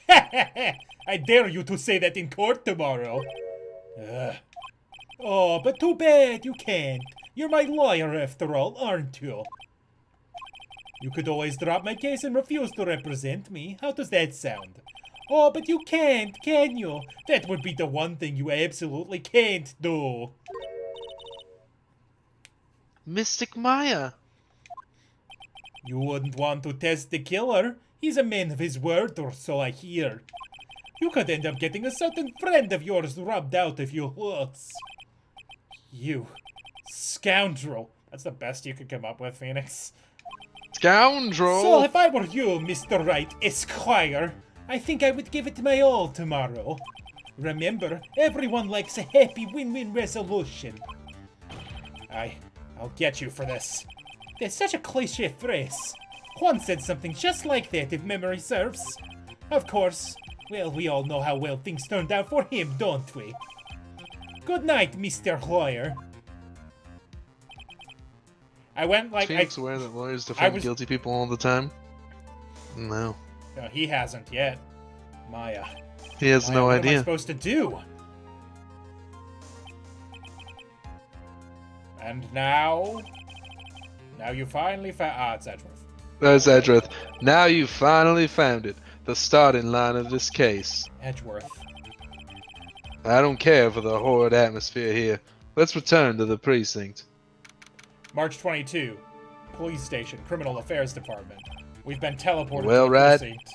I dare you to say that in court tomorrow. Oh, but too bad you can't. You're my lawyer after all, aren't you? You could always drop my case and refuse to represent me. How does that sound? Oh, but you can't, can you? That would be the one thing you absolutely can't do.
Mystic Maya.
You wouldn't want to test the killer. He's a man of his word, or so I hear. You could end up getting a certain friend of yours rubbed out if you was. You scoundrel. That's the best you could come up with, Phoenix.
Scoundrel.
So if I were you, Mr. Wright, Esquire, I think I would give it my all tomorrow. Remember, everyone likes a happy win-win resolution. I'll get you for this. That's such a cliche phrase. Juan said something just like that, if memory serves. Of course. Well, we all know how well things turned out for him, don't we? Good night, Mr. Lawyer. I went like
Phoenix aware that lawyers defend guilty people all the time? No.
No, he hasn't yet. Maya.
He has no
what am I
idea.
supposed to do? And now you finally found it's Edgeworth.
There's Edgeworth. Now you finally found it. The starting line of this case.
Edgeworth.
I don't care for the horrid atmosphere here. Let's return to the precinct.
March 22. Police Station, Criminal Affairs Department. We've been teleported
Well,
to the
Wright,
precinct.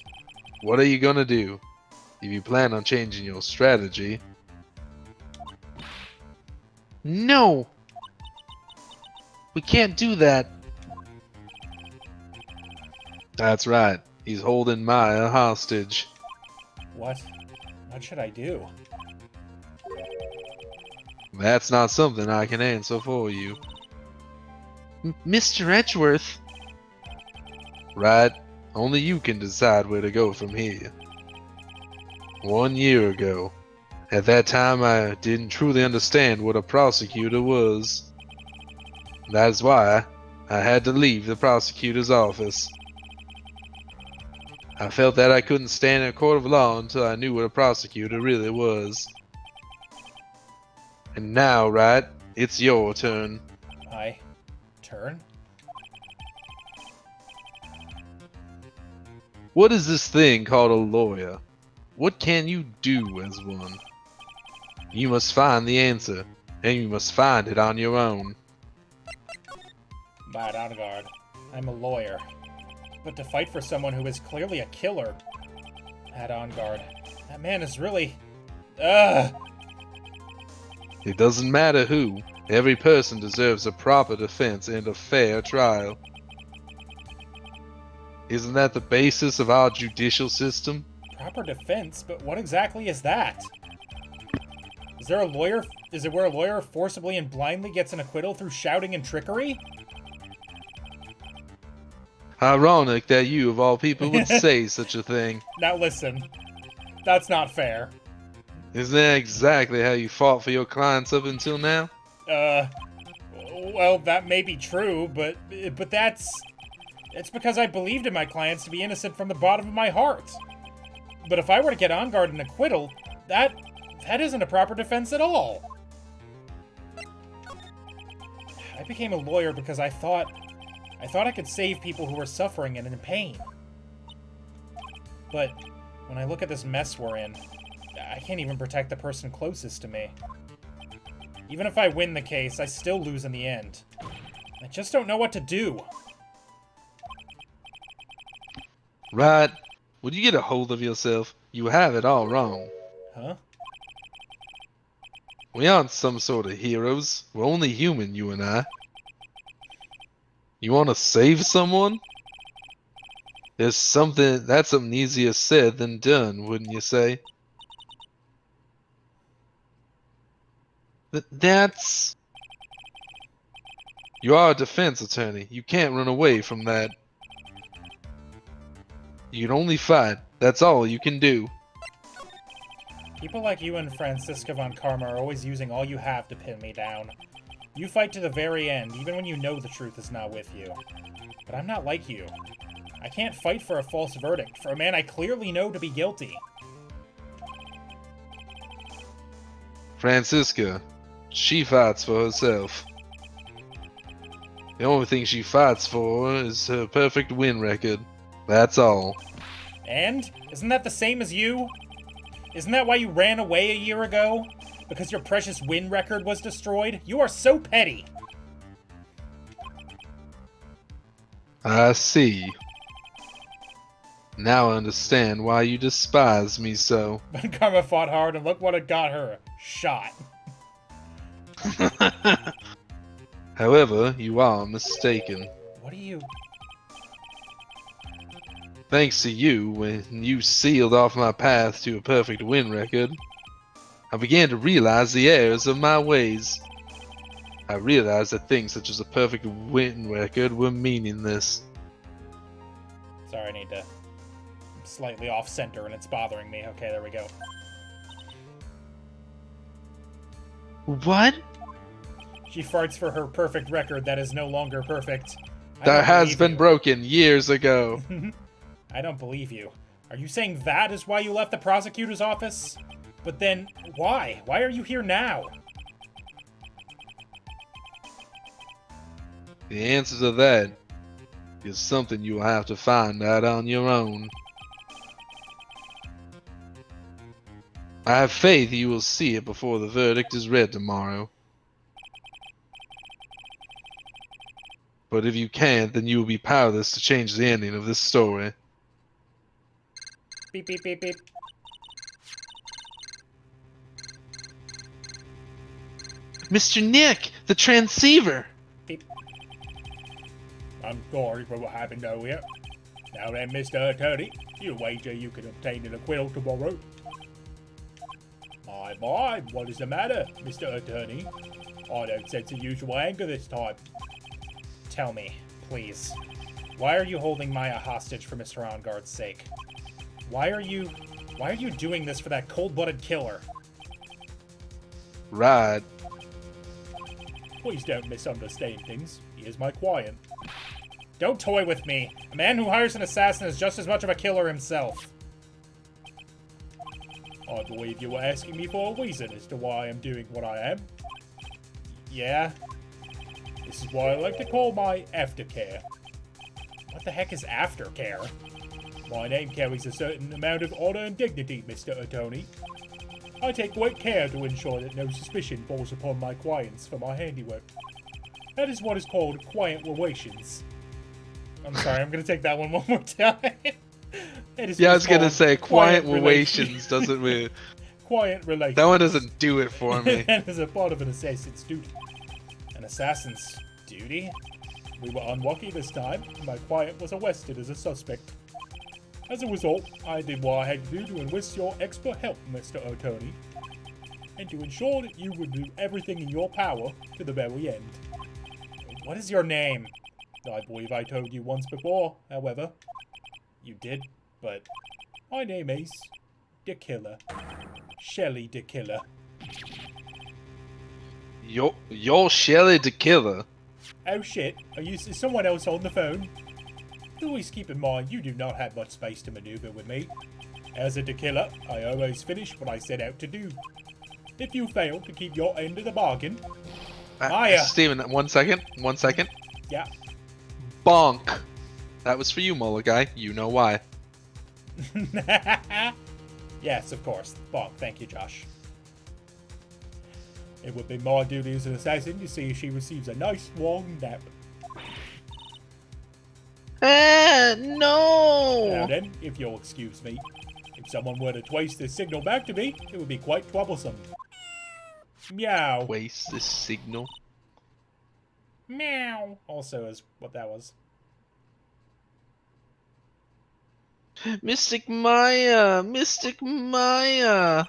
what are you gonna do? If you plan on changing your strategy... No! We can't do that. That's right. He's holding Maya hostage.
What? What should I do?
That's not something I can answer for you. Mr. Edgeworth? Right. Only you can decide where to go from here. 1 year ago. At that time, I didn't truly understand what a prosecutor was. That's why I had to leave the prosecutor's office. I felt that I couldn't stand in a court of law until I knew what a prosecutor really was. And now, Wright, it's your turn.
My turn?
What is this thing called a lawyer? What can you do as one? You must find the answer, and you must find it on your own.
Bad on guard. I'm a lawyer. But to fight for someone who is clearly a killer... Bad on guard. That man is really... Ugh!
It doesn't matter who. Every person deserves a proper defense and a fair trial. Isn't that the basis of our judicial system?
Proper defense? But what exactly is that? Is there a lawyer... Is it where a lawyer forcibly and blindly gets an acquittal through shouting and trickery?
Ironic that you, of all people, would say such a thing.
Now listen, that's not fair.
Isn't that exactly how you fought for your clients up until now?
Well, that may be true, but it's because I believed in my clients to be innocent from the bottom of my heart. But if I were to get on guard and acquittal, that isn't a proper defense at all. I became a lawyer because I thought I could save people who were suffering and in pain. But when I look at this mess we're in, I can't even protect the person closest to me. Even if I win the case, I still lose in the end. I just don't know what to do.
Right. Would you get a hold of yourself? You have it all wrong.
Huh?
We aren't some sort of heroes. We're only human, you and I. You want to save someone? That's something easier said than done, wouldn't you say? That's... You are a defense attorney. You can't run away from that. You can only fight. That's all you can do.
People like you and Franziska von Karma are always using all you have to pin me down. You fight to the very end, even when you know the truth is not with you. But I'm not like you. I can't fight for a false verdict, for a man I clearly know to be guilty.
Franziska, she fights for herself. The only thing she fights for is her perfect win record. That's all.
And? Isn't that the same as you? Isn't that why you ran away a year ago? Because your precious win record was destroyed? You are so petty!
I see. Now I understand why you despise me so.
But Karma fought hard, and look what it got her. Shot.
However, you are mistaken.
What are you...
Thanks to you, when you sealed off my path to a perfect win record, I began to realize the errors of my ways. I realized that things such as a perfect win record were meaningless.
Sorry, I need to... I'm slightly off-center and it's bothering me. Okay, there we go.
What?
She fights for her perfect record that is no longer perfect.
That has been broken years ago.
I don't believe you. Are you saying that is why you left the prosecutor's office? But then, why? Why are you here now?
The answer to that is something you will have to find out on your own. I have faith you will see it before the verdict is read tomorrow. But if you can't, then you will be powerless to change the ending of this story.
Beep, beep, beep, beep.
Mr. Nick, the transceiver!
Beep. I'm sorry for what happened earlier. Now then, Mr. Attorney, you wager you can obtain an acquittal tomorrow. My, what is the matter, Mr. Attorney? I don't sense the usual anger this time. Tell me, please, why are you holding Maya hostage for Mr. Onguard's sake? Why are you doing this for that cold-blooded killer?
Right.
Please don't misunderstand things. He is my client. Don't toy with me. A man who hires an assassin is just as much of a killer himself. I believe you were asking me for a reason as to why I'm doing what I am. Yeah? This is what I like to call my aftercare. What the heck is aftercare? My name carries a certain amount of honor and dignity, Mr. Attorney. I take great care to ensure that no suspicion falls upon my clients for my handiwork. That is what is called quiet relations. I'm sorry, I'm gonna take that one more time.
Yeah, I was gonna say quiet relations doesn't really...
Quiet relations.
That one doesn't do it for me.
That is a part of an assassin's duty. An assassin's duty? We were unlucky this time. My client was arrested as a suspect. As a result, I did what I had to do to enlist your expert help, Mr. Attorney, and to ensure that you would do everything in your power to the very end. What is your name? I believe I told you once before, however. You did, but my name is the Killer. Shelly the Killer.
You're Shelly the Killer.
Oh shit, is someone else on the phone? Always keep in mind you do not have much space to maneuver with me. As a killer, I always finish what I set out to do. If you fail to keep your end of the bargain, Maya!
Steven, 1 second. 1 second.
Yeah.
Bonk. That was for you, Mullah guy. You know why.
Yes, of course. Bonk. Thank you, Josh. It would be my duty as an assassin to see if she receives a nice long nap.
No!
Now then, if you'll excuse me, if someone were to twice this signal back to me, it would be quite troublesome. Meow.
Waste this signal.
Meow. Also is what that was.
Mystic Maya! Mystic Maya!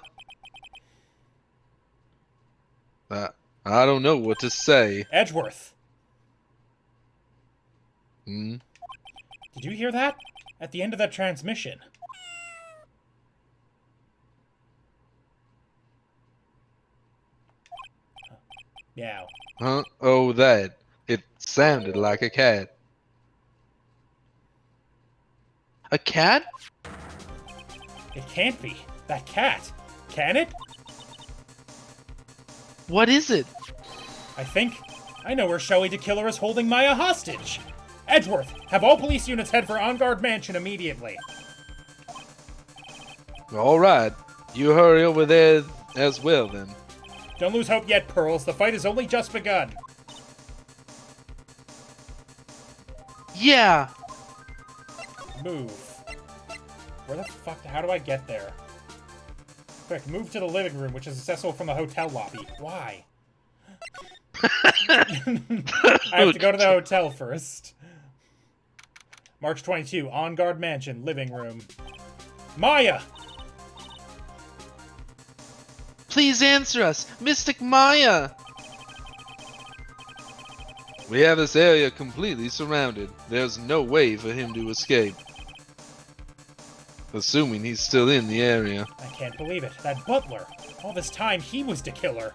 I don't know what to say.
Edgeworth.
Hmm?
Did you hear that? At the end of that transmission. Meow.
Huh? Oh, that. It sounded like a cat.
A cat?
It can't be. That cat. Can it?
What is it?
I think I know where Shelly the Killer is holding Maya hostage. Edgeworth, have all police units head for On Guard Mansion immediately.
Alright. You hurry over there as well, then.
Don't lose hope yet, Pearls. The fight has only just begun.
Yeah!
Move. Where the fuck? How do I get there? Quick, move to the living room, which is accessible from the hotel lobby. Why? I have to go to the hotel first. March 22, On Guard Mansion, living room. Maya!
Please answer us! Mystic Maya!
We have this area completely surrounded. There's no way for him to escape. Assuming he's still in the area.
I can't believe it. That butler. All this time, he was the killer.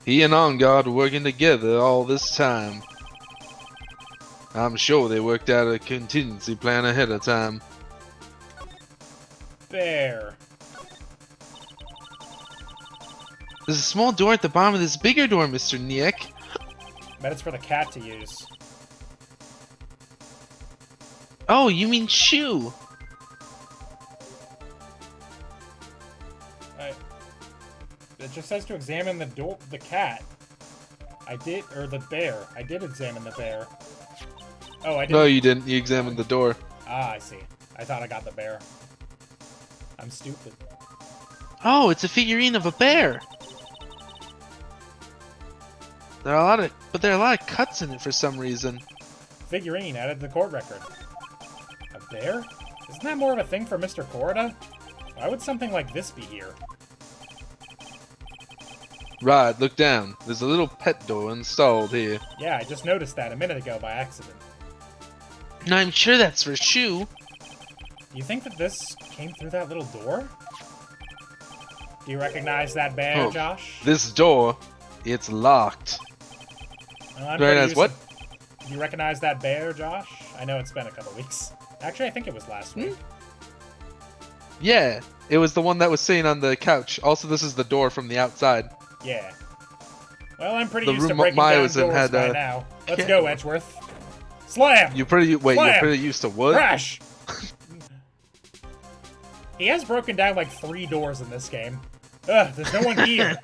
He and On Guard were working together all this time. I'm sure they worked out a contingency plan ahead of time.
There.
There's a small door at the bottom of this bigger door, Mr. Niek.
Bet it's for the cat to use.
Oh, you mean shoe?
It just says to examine the door, the cat. I did, or the bear. I did examine the bear. Oh, I didn't.
No, you didn't. You examined the door.
Ah, I see. I thought I got the bear. I'm stupid.
Oh, it's a figurine of a bear. There are a lot of cuts in it for some reason.
Figurine added to the court record. A bear? Isn't that more of a thing for Mr. Corda? Why would something like this be here?
Right, look down. There's a little pet door installed here.
Yeah, I just noticed that a minute ago by accident.
And I'm sure that's for shoe.
Do you think that this came through that little door? Do you recognize that bear,
Oh,
Josh?
This door, it's locked.
I'm
Very
pretty
nice.
used
What?
to- Do you recognize that bear, Josh? I know it's been a couple weeks. Actually, I think it was last week.
Yeah, it was the one that was sitting on the couch. Also, this is the door from the outside.
Yeah. Well, I'm pretty
The
used to
room
breaking
Maya
down
was in
doors
had,
by now. Let's go, Edgeworth. Slam!
You're pretty used to wood?
Crash! He has broken down like 3 doors in this game. Ugh, there's no one here.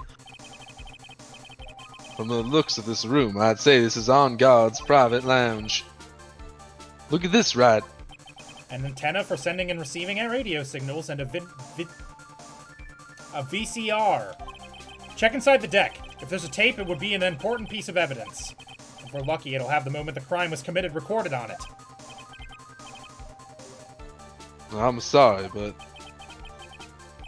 From the looks of this room, I'd say this is On Guard's private lounge. Look at this, Wright.
An antenna for sending and receiving our radio signals and a VCR. Check inside the deck. If there's a tape, it would be an important piece of evidence. If we're lucky, it'll have the moment the crime was committed recorded on it.
I'm sorry, but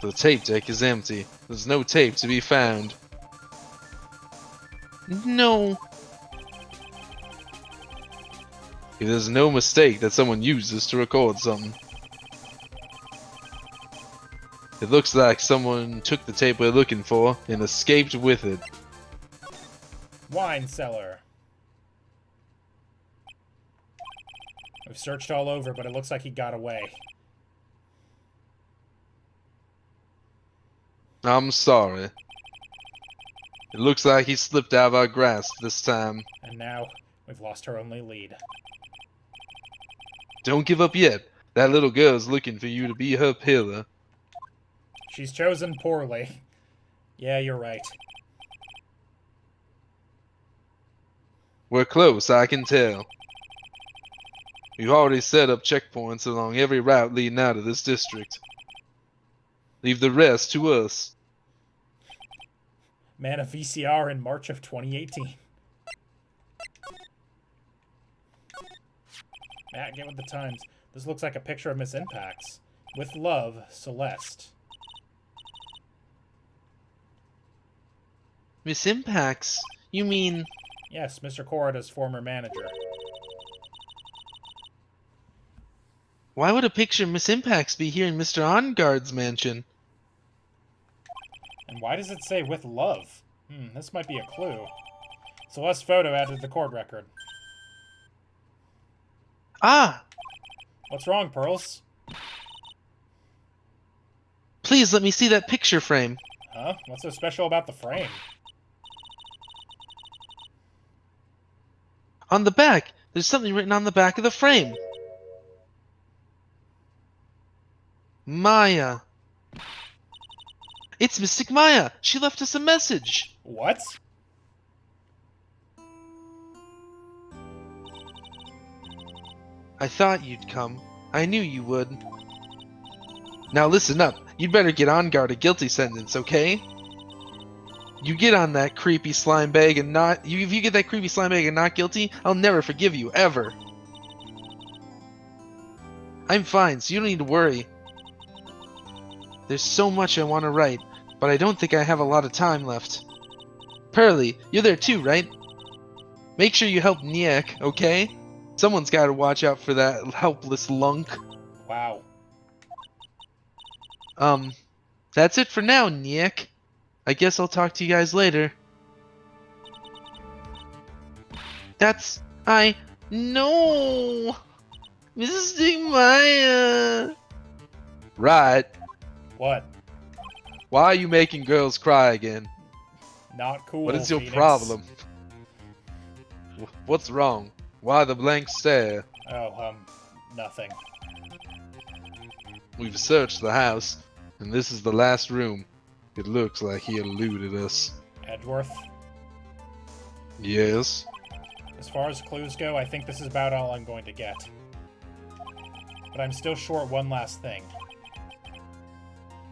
the tape deck is empty. There's no tape to be found.
No.
There's no mistake that someone used this to record something. It looks like someone took the tape we're looking for and escaped with it.
Wine cellar. We've searched all over, but it looks like he got away.
I'm sorry. It looks like he slipped out of our grasp this time.
And now, we've lost our only lead.
Don't give up yet. That little girl's looking for you to be her pillar.
She's chosen poorly. Yeah, you're right.
We're close, I can tell. We've already set up checkpoints along every route leading out of this district. Leave the rest to us.
Man, a VCR in March of 2018. Matt, get with the times. This looks like a picture of Miss Impax. With love, Celeste.
Miss Impax? You mean...
Yes, Mr. Corrida's former manager.
Why would a picture of Miss Impax be here in Mr. Onguard's mansion?
And why does it say with love? This might be a clue. Celeste's photo added to the court record.
Ah!
What's wrong, Pearls?
Please let me see that picture frame.
Huh? What's so special about the frame?
On the back! There's something written on the back of the frame. Maya. It's Mystic Maya! She left us a message!
What?
I thought you'd come. I knew you would. Now listen up. You'd better get on guard a guilty sentence, okay? You get on that creepy slime bag and not... if you get that creepy slime bag and not guilty, I'll never forgive you, ever. I'm fine, so you don't need to worry. There's so much I want to write, but I don't think I have a lot of time left. Pearly, you're there too, right? Make sure you help Niek, okay? Someone's got to watch out for that helpless lunk.
Wow.
That's it for now, Niek. I guess I'll talk to you guys later. No! Mystic Maya! Right.
What?
Why are you making girls cry again?
Not cool,
What is your
Phoenix.
problem? What's wrong? Why the blank stare?
Oh, nothing.
We've searched the house, and this is the last room. It looks like he eluded us.
Edgeworth?
Yes?
As far as clues go, I think this is about all I'm going to get. But I'm still short one last thing.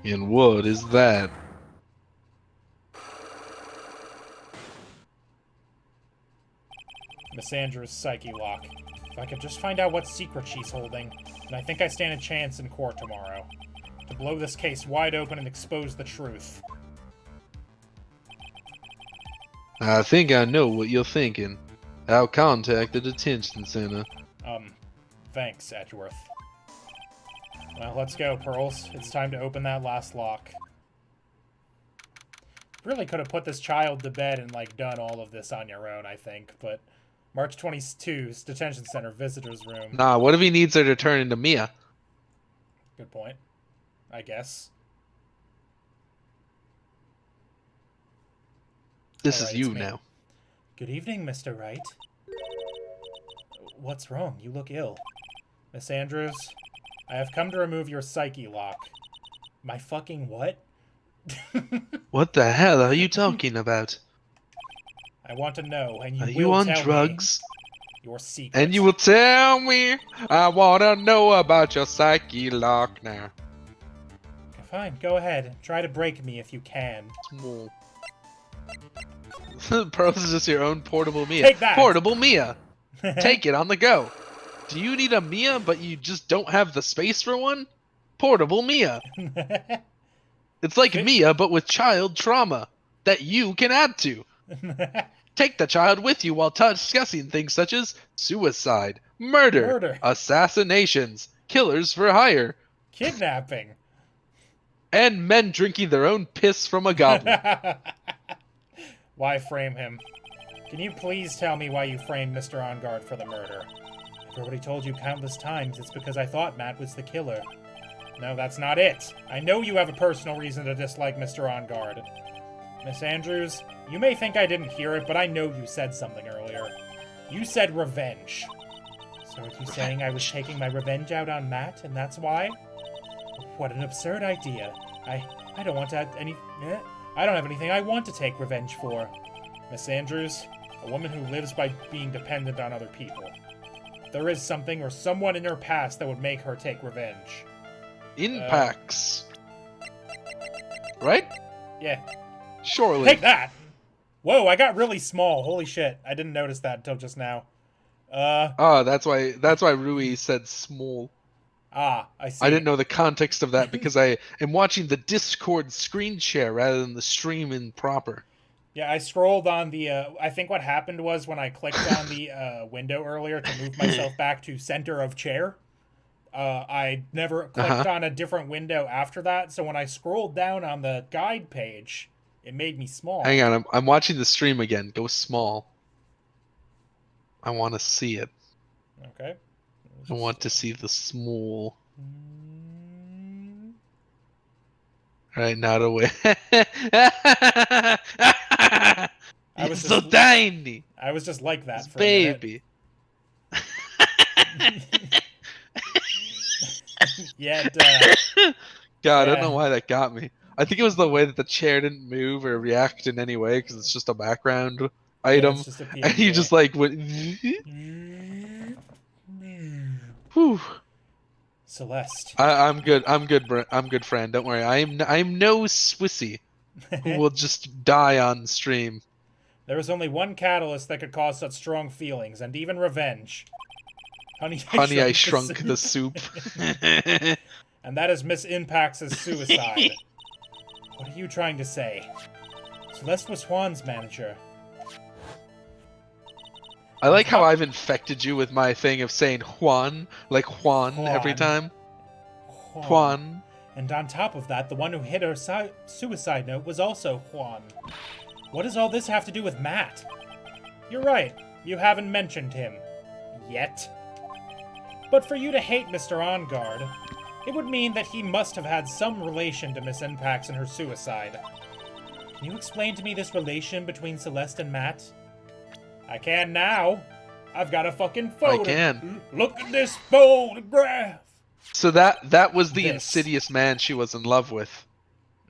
And what is that?
Miss Andrews' psyche lock. If I could just find out what secret she's holding, then I think I stand a chance in court tomorrow. To blow this case wide open and expose the truth.
I think I know what you're thinking. I'll contact the detention center.
Thanks, Edgeworth. Well, let's go, Pearls. It's time to open that last lock. Really could have put this child to bed and, like, done all of this on your own, I think, but... March 22's detention center visitor's room.
Nah, what if he needs her to turn into Mia?
Good point. I guess.
This
Alright,
is you
it's me.
now.
Good evening, Mr. Wright. What's wrong? You look ill. Miss Andrews, I have come to remove your psyche lock. My fucking what?
What the hell are you talking about?
I want to know, and you
Are
will
you on
tell
drugs?
me your secret.
And you will tell me? I wanna know about your psyche lock now.
Fine, go ahead. Try to break me if you can.
Small. Pearls is just your own portable Mia.
Take that!
Portable Mia! Take it on the go. Do you need a Mia, but you just don't have the space for one? Portable Mia. It's like
Fit-
Mia, but with child trauma that you can add to. Take the child with you while discussing things such as suicide, murder, assassinations, killers for hire,
Kidnapping.
and men drinking their own piss from a goblin.
Why frame him? Can you please tell me why you framed Mr. On Guard for the murder? I've already told you countless times it's because I thought Matt was the killer. No, that's not it. I know you have a personal reason to dislike Mr. On Guard. Miss Andrews, you may think I didn't hear it, but I know you said something earlier. You said revenge. So are you saying I was taking my revenge out on Matt, and that's why? What an absurd idea. I don't want to have any... I don't have anything I want to take revenge for. Miss Andrews, a woman who lives by being dependent on other people. There is something or someone in her past that would make her take revenge.
Impacts. Right?
Yeah.
Surely.
Take that! Whoa, I got really small. Holy shit. I didn't notice that until just now.
Oh, that's why Rui said small.
Ah, I see.
I didn't know the context of that because I am watching the Discord screen share rather than the stream in proper.
Yeah, I scrolled on the, I think what happened was when I clicked on the window earlier to move myself back to center of chair, I never clicked on a different window after that, so when I scrolled down on the guide page, it made me small.
Hang on, I'm watching the stream again. Go small. I want to see it.
Okay.
I want to see the small. Right, not away.
was
so
just-
tiny.
I was just like that for
Baby.
a minute. Yeah, duh.
God, I
Yeah.
don't know why that got me. I think it was the way that the chair didn't move or react in any way because it's just a background item.
It's just a
And you
PNG.
just like went. Whew.
Celeste.
I'm good. I'm good, friend. Don't worry. I'm no Swissy who will just die on stream.
There was only one catalyst that could cause such strong feelings, and even revenge. Honey,
I shrunk the soup.
And that is Miss Impacts' suicide. What are you trying to say? Celeste was Juan's manager.
I like how I've infected you with my thing of saying Juan, like Juan every time. Juan.
And on top of that, the one who hit her suicide note was also Juan. What does all this have to do with Matt? You're right, you haven't mentioned him. Yet. But for you to hate Mr. On Guard, it would mean that he must have had some relation to Miss Impacts and her suicide. Can you explain to me this relation between Celeste and Matt? I can now. I've got a fucking photo.
I can.
Look at this photograph.
So that was the
This.
insidious man she was in love with.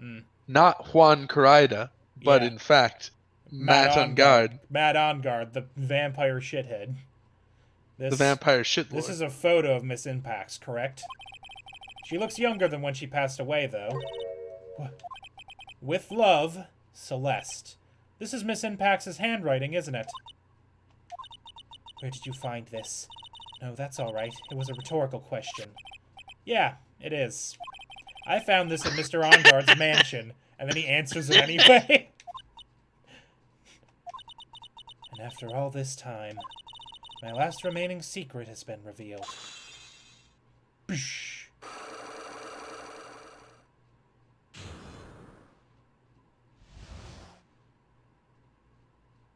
Mm.
Not Juan Corrida, but
Yeah.
in fact, Matt on guard.
Matt On Guard, the vampire shithead.
The vampire shitlord.
This is a photo of Miss Impacts, correct? She looks younger than when she passed away, though. With love, Celeste. This is Miss Impacts' handwriting, isn't it? Where did you find this? No, that's all right. It was a rhetorical question. Yeah, it is. I found this at Mr. On Guard's mansion, and then he answers it anyway. And after all this time, my last remaining secret has been revealed. Bsh.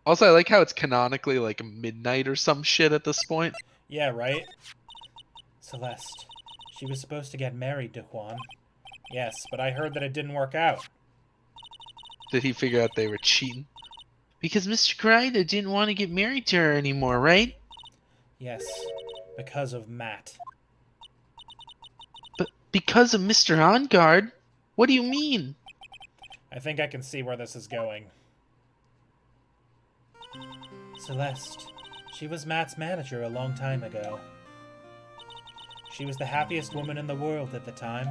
Also, I like how it's canonically like midnight or some shit at this point.
Yeah, right? Celeste. She was supposed to get married to Juan. Yes, but I heard that it didn't work out.
Did he figure out they were cheating?
Because Mr. Corida didn't want to get married to her anymore, right?
Yes, because of Matt.
But because of Mr. On Guard? What do you mean?
I think I can see where this is going. Celeste. She was Matt's manager a long time ago. She was the happiest woman in the world at the time.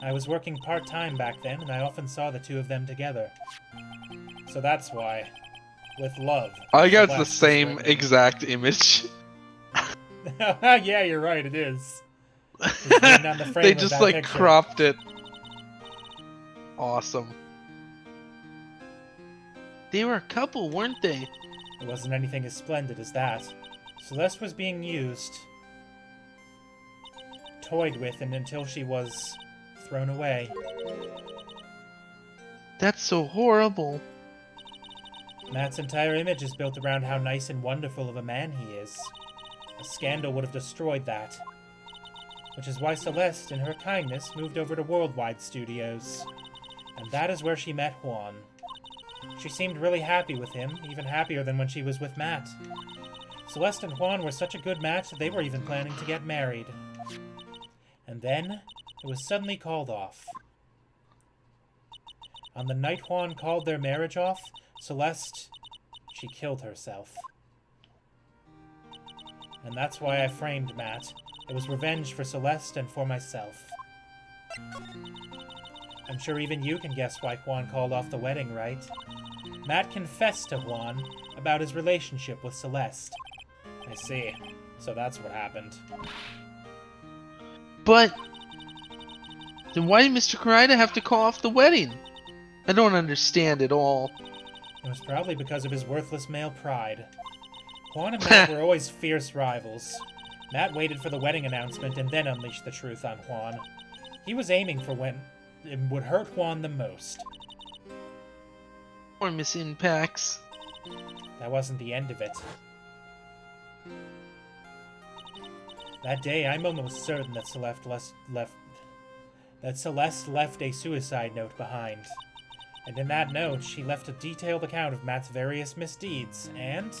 I was working part-time back then, and I often saw the two of them together. So that's why. With love.
I got the
Celeste was
same
written.
exact image.
Yeah, you're right, it is. It's written on the frame
They
of
just
that
like
picture.
cropped it. Awesome.
They were a couple, weren't they?
It wasn't anything as splendid as that. Celeste was being used, toyed with, and until she was thrown away.
That's so horrible.
Matt's entire image is built around how nice and wonderful of a man he is. A scandal would have destroyed that. Which is why Celeste, in her kindness, moved over to Worldwide Studios. And that is where she met Juan. She seemed really happy with him, even happier than when she was with Matt. Celeste and Juan were such a good match that they were even planning to get married. And then, it was suddenly called off. On the night Juan called their marriage off, Celeste, she killed herself. And that's why I framed Matt. It was revenge for Celeste and for myself. I'm sure even you can guess why Juan called off the wedding, right? Matt confessed to Juan about his relationship with Celeste. I see. So that's what happened.
But then why did Mr. Karida have to call off the wedding? I don't understand at all.
It was probably because of his worthless male pride. Juan and Matt were always fierce rivals. Matt waited for the wedding announcement and then unleashed the truth on Juan. He was aiming for when it would hurt Juan the most.
Or Miss Impacts.
That wasn't the end of it. That day, I'm almost certain that Celeste left a suicide note behind. And in that note, she left a detailed account of Matt's various misdeeds, and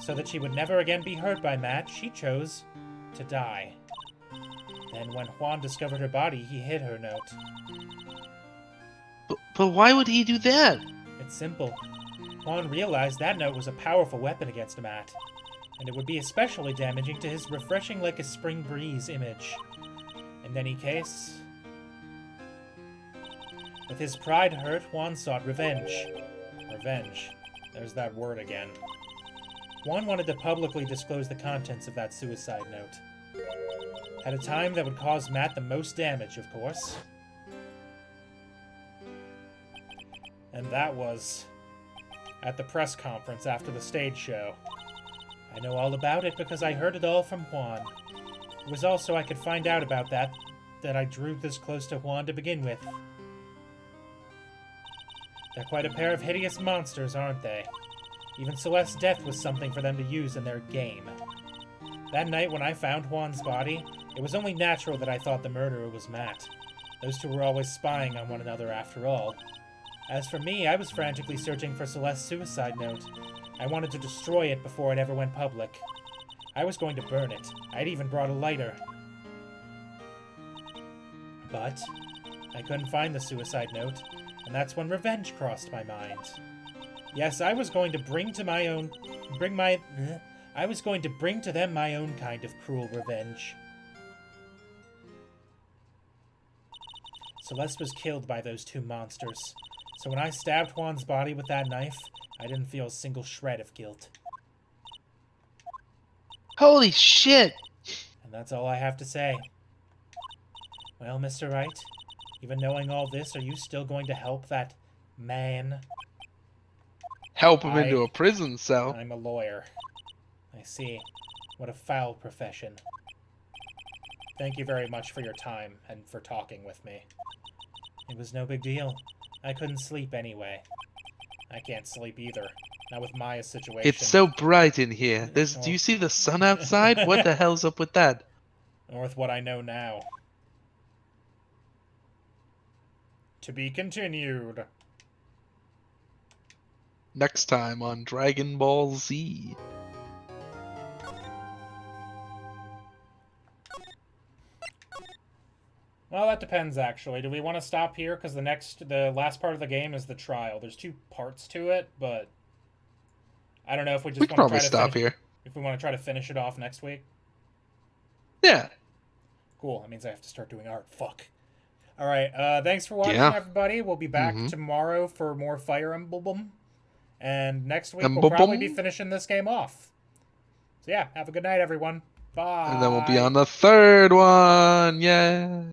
so that she would never again be hurt by Matt, she chose to die. Then when Juan discovered her body, he hid her note.
But why would he do that?
It's simple. Juan realized that note was a powerful weapon against Matt, and it would be especially damaging to his refreshing like a spring breeze image. In any case, with his pride hurt, Juan sought revenge. Revenge. There's that word again. Juan wanted to publicly disclose the contents of that suicide note. At a time that would cause Matt the most damage, of course. And that was at the press conference after the stage show. I know all about it because I heard it all from Juan. It was also I could find out about that I drew this close to Juan to begin with. They're quite a pair of hideous monsters, aren't they? Even Celeste's death was something for them to use in their game. That night when I found Juan's body, it was only natural that I thought the murderer was Matt. Those two were always spying on one another after all. As for me, I was frantically searching for Celeste's suicide note. I wanted to destroy it before it ever went public. I was going to burn it. I'd even brought a lighter. But I couldn't find the suicide note, and that's when revenge crossed my mind. Yes, I was going to bring to them my own kind of cruel revenge. Celeste was killed by those two monsters, so when I stabbed Juan's body with that knife, I didn't feel a single shred of guilt.
Holy shit!
And that's all I have to say. Well, Mr. Wright, even knowing all this, are you still going to help that man?
Help him into a prison cell.
I'm a lawyer. I see. What a foul profession. Thank you very much for your time and for talking with me. It was no big deal. I couldn't sleep anyway. I can't sleep either. Not with Maya's situation.
It's so bright in here. Do you see the sun outside? What the hell's up with that?
Or with what I know now. To be continued.
Next time on Dragon Ball Z.
Well, that depends, actually. Do we want to stop here? Because the last part of the game is the trial. There's 2 parts to it, but I don't know if we just
We can
want to
probably stop here.
If we want to try to finish it off next week.
Yeah.
Cool. That means I have to start doing art. Fuck. All right. Thanks for watching, everybody. We'll be back tomorrow for more Fire Emblem. And next week, we'll probably be finishing this game off. So, yeah. Have a good night, everyone. Bye.
And then we'll be on the 3rd one. Yeah.